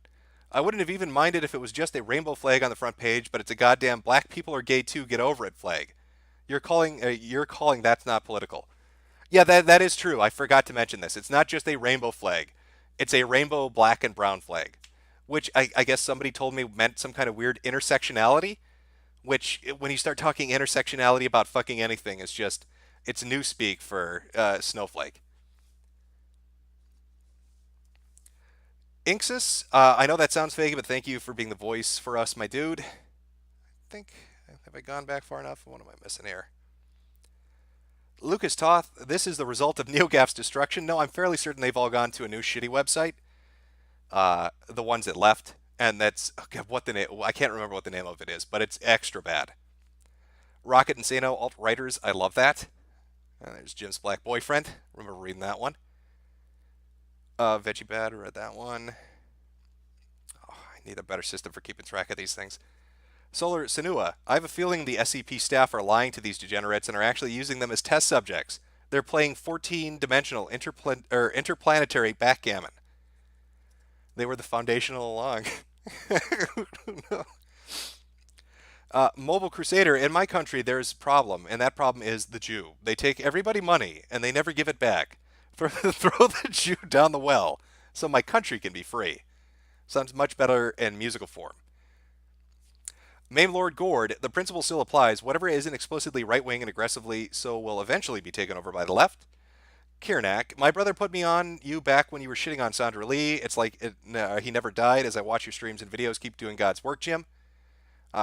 I wouldn't have even minded if it was just a rainbow flag on the front page, but it's a goddamn black people are gay too, get over it flag. You're calling that's not political. Yeah, that is true. I forgot to mention this. It's not just a rainbow flag. It's a rainbow black and brown flag, which I guess somebody told me meant some kind of weird intersectionality, which when you start talking intersectionality about fucking anything, it's newspeak for snowflake. Inxus, I know that sounds fake, but thank you for being the voice for us, my dude. I think, have I gone back far enough? What am I missing here? Lucas Toth, this is the result of NeoGAF's destruction. No, I'm fairly certain they've all gone to a new shitty website. The ones that left, and that's, okay, I can't remember what the name of it is, but it's extra bad. Rocket Insano, Alt-Writers, I love that. There's Jim's Black Boyfriend. Remember reading that one. Veggie Bad, read that one. Oh, I need a better system for keeping track of these things. Solar Senua, I have a feeling the SCP staff are lying to these degenerates and are actually using them as test subjects. They're playing 14-dimensional interplanetary backgammon. They were the Foundation all along. No. Mobile Crusader, in my country there's a problem, and that problem is the Jew. They take everybody money, and they never give it back. Throw the Jew down the well, so my country can be free. Sounds much better in musical form. Mame Lord Gord, the principle still applies. Whatever isn't explicitly right-wing and aggressively so will eventually be taken over by the left. Kirnak, my brother put me on you back when you were shitting on Sandra Lee. It's like he never died. As I watch your streams and videos, keep doing God's work, Jim.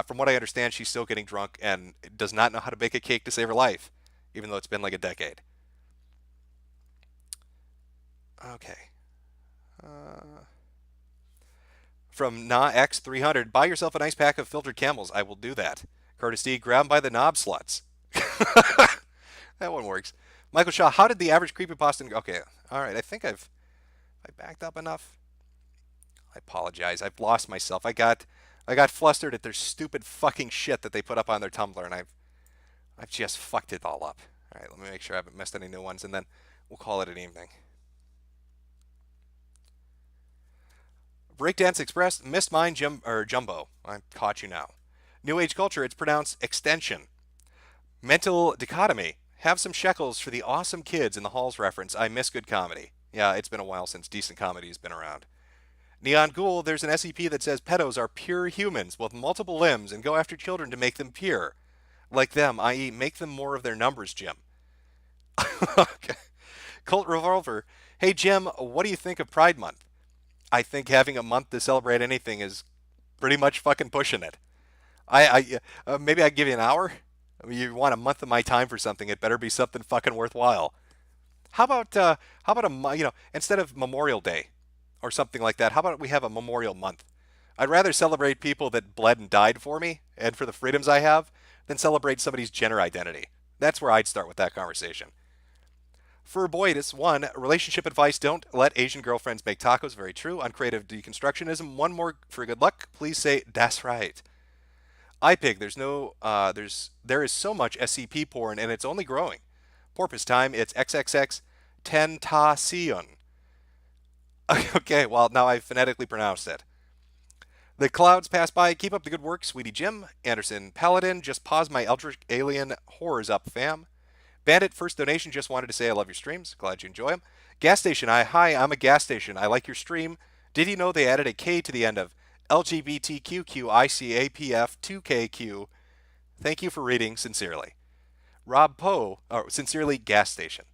From what I understand, she's still getting drunk and does not know how to bake a cake to save her life, even though it's been like a decade. Okay. From NaX300, buy yourself a nice pack of filtered camels. I will do that. Curtis D, grab 'em by the knob sluts. That one works. Michael Shaw, how did the average creepypasta... Okay, all right, I think I backed up enough. I apologize. I've lost myself. I got flustered at their stupid fucking shit that they put up on their Tumblr, and I've just fucked it all up. All right, let me make sure I haven't missed any new ones, and then we'll call it an evening. Breakdance Express, missed mine, Jumbo. I caught you now. New Age Culture, it's pronounced extension. Mental Dichotomy, have some shekels for the awesome kids in the halls reference. I miss good comedy. Yeah, it's been a while since decent comedy has been around. Neon Ghoul, there's an SCP that says pedos are pure humans with multiple limbs and go after children to make them pure. Like them, i.e. make them more of their numbers, Jim. Okay. Cult Revolver, hey Jim, what do you think of Pride Month? I think having a month to celebrate anything is pretty much fucking pushing it. Maybe I give you an hour. I mean, you want a month of my time for something, it better be something fucking worthwhile. How about instead of Memorial Day or something like that, how about we have a Memorial Month? I'd rather celebrate people that bled and died for me and for the freedoms I have than celebrate somebody's gender identity. That's where I'd start with that conversation. For Boydus, 1, relationship advice, don't let Asian girlfriends make tacos, very true. On creative deconstructionism, one more for good luck, please say, that's right. iPig, there is so much SCP porn and it's only growing. Porpoise time, it's XXX Tentacion. Okay, well, now I've phonetically pronounced it. The clouds pass by, keep up the good work, Sweetie Jim. Anderson Paladin, just pause my Eldritch Alien horrors up, fam. Bandit, first donation, just wanted to say I love your streams. Glad you enjoy them. Gas station, hi, I'm a gas station. I like your stream. Did you know they added a K to the end of LGBTQQICAPF2KQ? Thank you for reading, sincerely. Rob Poe, sincerely, gas station.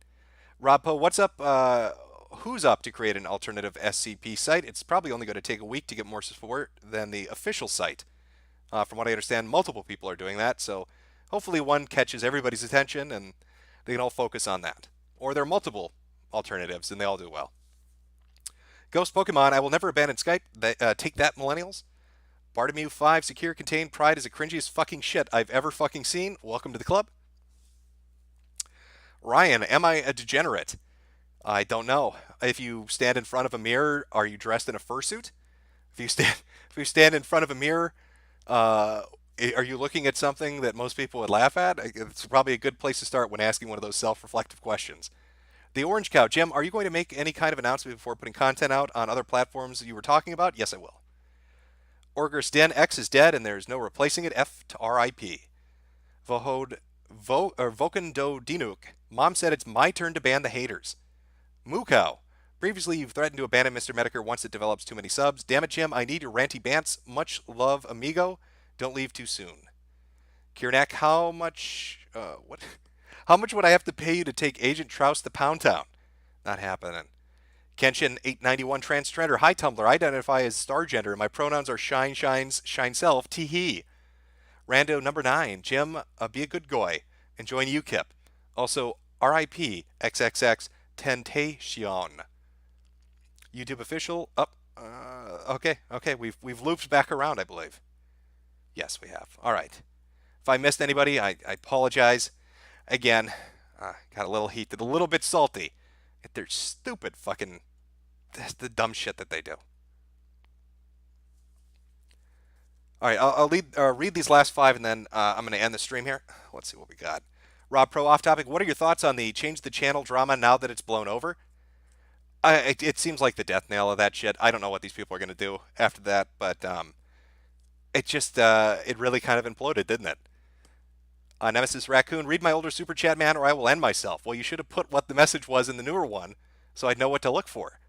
Rob Poe, what's up? Who's up to create an alternative SCP site? It's probably only going to take a week to get more support than the official site. From what I understand, multiple people are doing that, so hopefully one catches everybody's attention and they can all focus on that. Or there are multiple alternatives and they all do well. Ghost Pokemon, I will never abandon Skype. Take that, millennials. Bartomeu 5, secure, contained, pride is the cringiest fucking shit I've ever fucking seen. Welcome to the club. Ryan, am I a degenerate? I don't know. If you stand in front of a mirror, are you dressed in a fursuit? If you stand in front of a mirror, are you looking at something that most people would laugh at? It's probably a good place to start when asking one of those self-reflective questions. The Orange Cow, Jim, are you going to make any kind of announcement before putting content out on other platforms you were talking about? Yes, I will. Orgur's Den X is dead and there's no replacing it. F to R.I.P. Vokendo Dinuk, Mom said it's my turn to ban the haters. Moocow, previously you've threatened to abandon Mr. Metokur once it develops too many subs. Damn it, Jim, I need your ranty bants. Much love, amigo. Don't leave too soon. Kirnak, how much would I have to pay you to take Agent Trouse to Pound Town? Not happening. Kenshin 891 Transtrender. Hi Tumblr. I identify as Stargender and my pronouns are shine, shines, shine self, tee hee. Rando number 9. Jim, be a good goy and join UKIP. Also, RIP XXX Tentation. YouTube official. Okay. We've looped back around, I believe. Yes, we have. All right. If I missed anybody, I apologize. Again, got a little heated, a little bit salty at their stupid fucking, the dumb shit that they do. All right, I'll read these last 5 and then I'm going to end the stream here. Let's see what we got. Rob Pro, off topic. What are your thoughts on the change the channel drama now that it's blown over? It seems like the death nail of that shit. I don't know what these people are going to do after that, but it just, it really kind of imploded, didn't it? Nemesis Raccoon, read my older super chat, man, or I will end myself. Well, you should have put what the message was in the newer one, so I'd know what to look for.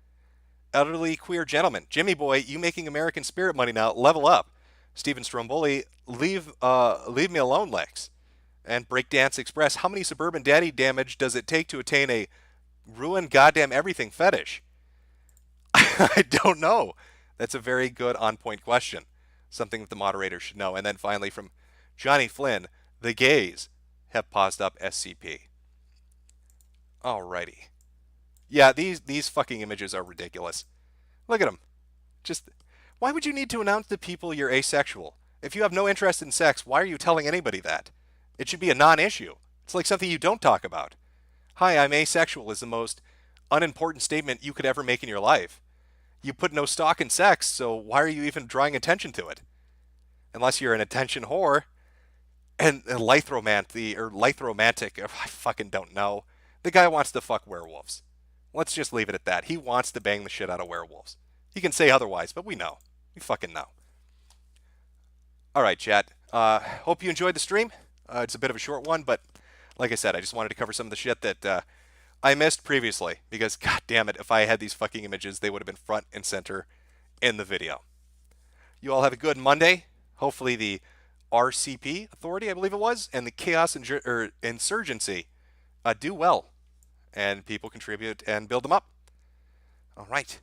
Elderly queer gentleman, Jimmy boy, you making American spirit money now, level up. Stephen Stromboli, leave me alone, Lex. And Breakdance Express, how many suburban daddy damage does it take to attain a ruin goddamn everything fetish? I don't know. That's a very good on-point question. Something that the moderator should know. And then finally from Johnny Flynn, the gays have paused up SCP. Alrighty. Yeah, these fucking images are ridiculous. Look at them. Just, why would you need to announce to people you're asexual? If you have no interest in sex, why are you telling anybody that? It should be a non-issue. It's like something you don't talk about. Hi, I'm asexual is the most unimportant statement you could ever make in your life. You put no stock in sex, so why are you even drawing attention to it? Unless you're an attention whore. And lythromantic, I fucking don't know. The guy wants to fuck werewolves. Let's just leave it at that. He wants to bang the shit out of werewolves. He can say otherwise, but we know. We fucking know. Alright, chat. Hope you enjoyed the stream. It's a bit of a short one, but like I said, I just wanted to cover some of the shit that I missed previously. Because, god damn it, if I had these fucking images, they would have been front and center in the video. You all have a good Monday. Hopefully the RCP Authority, I believe it was, and the Chaos Insurgency do well. And people contribute and build them up. All right.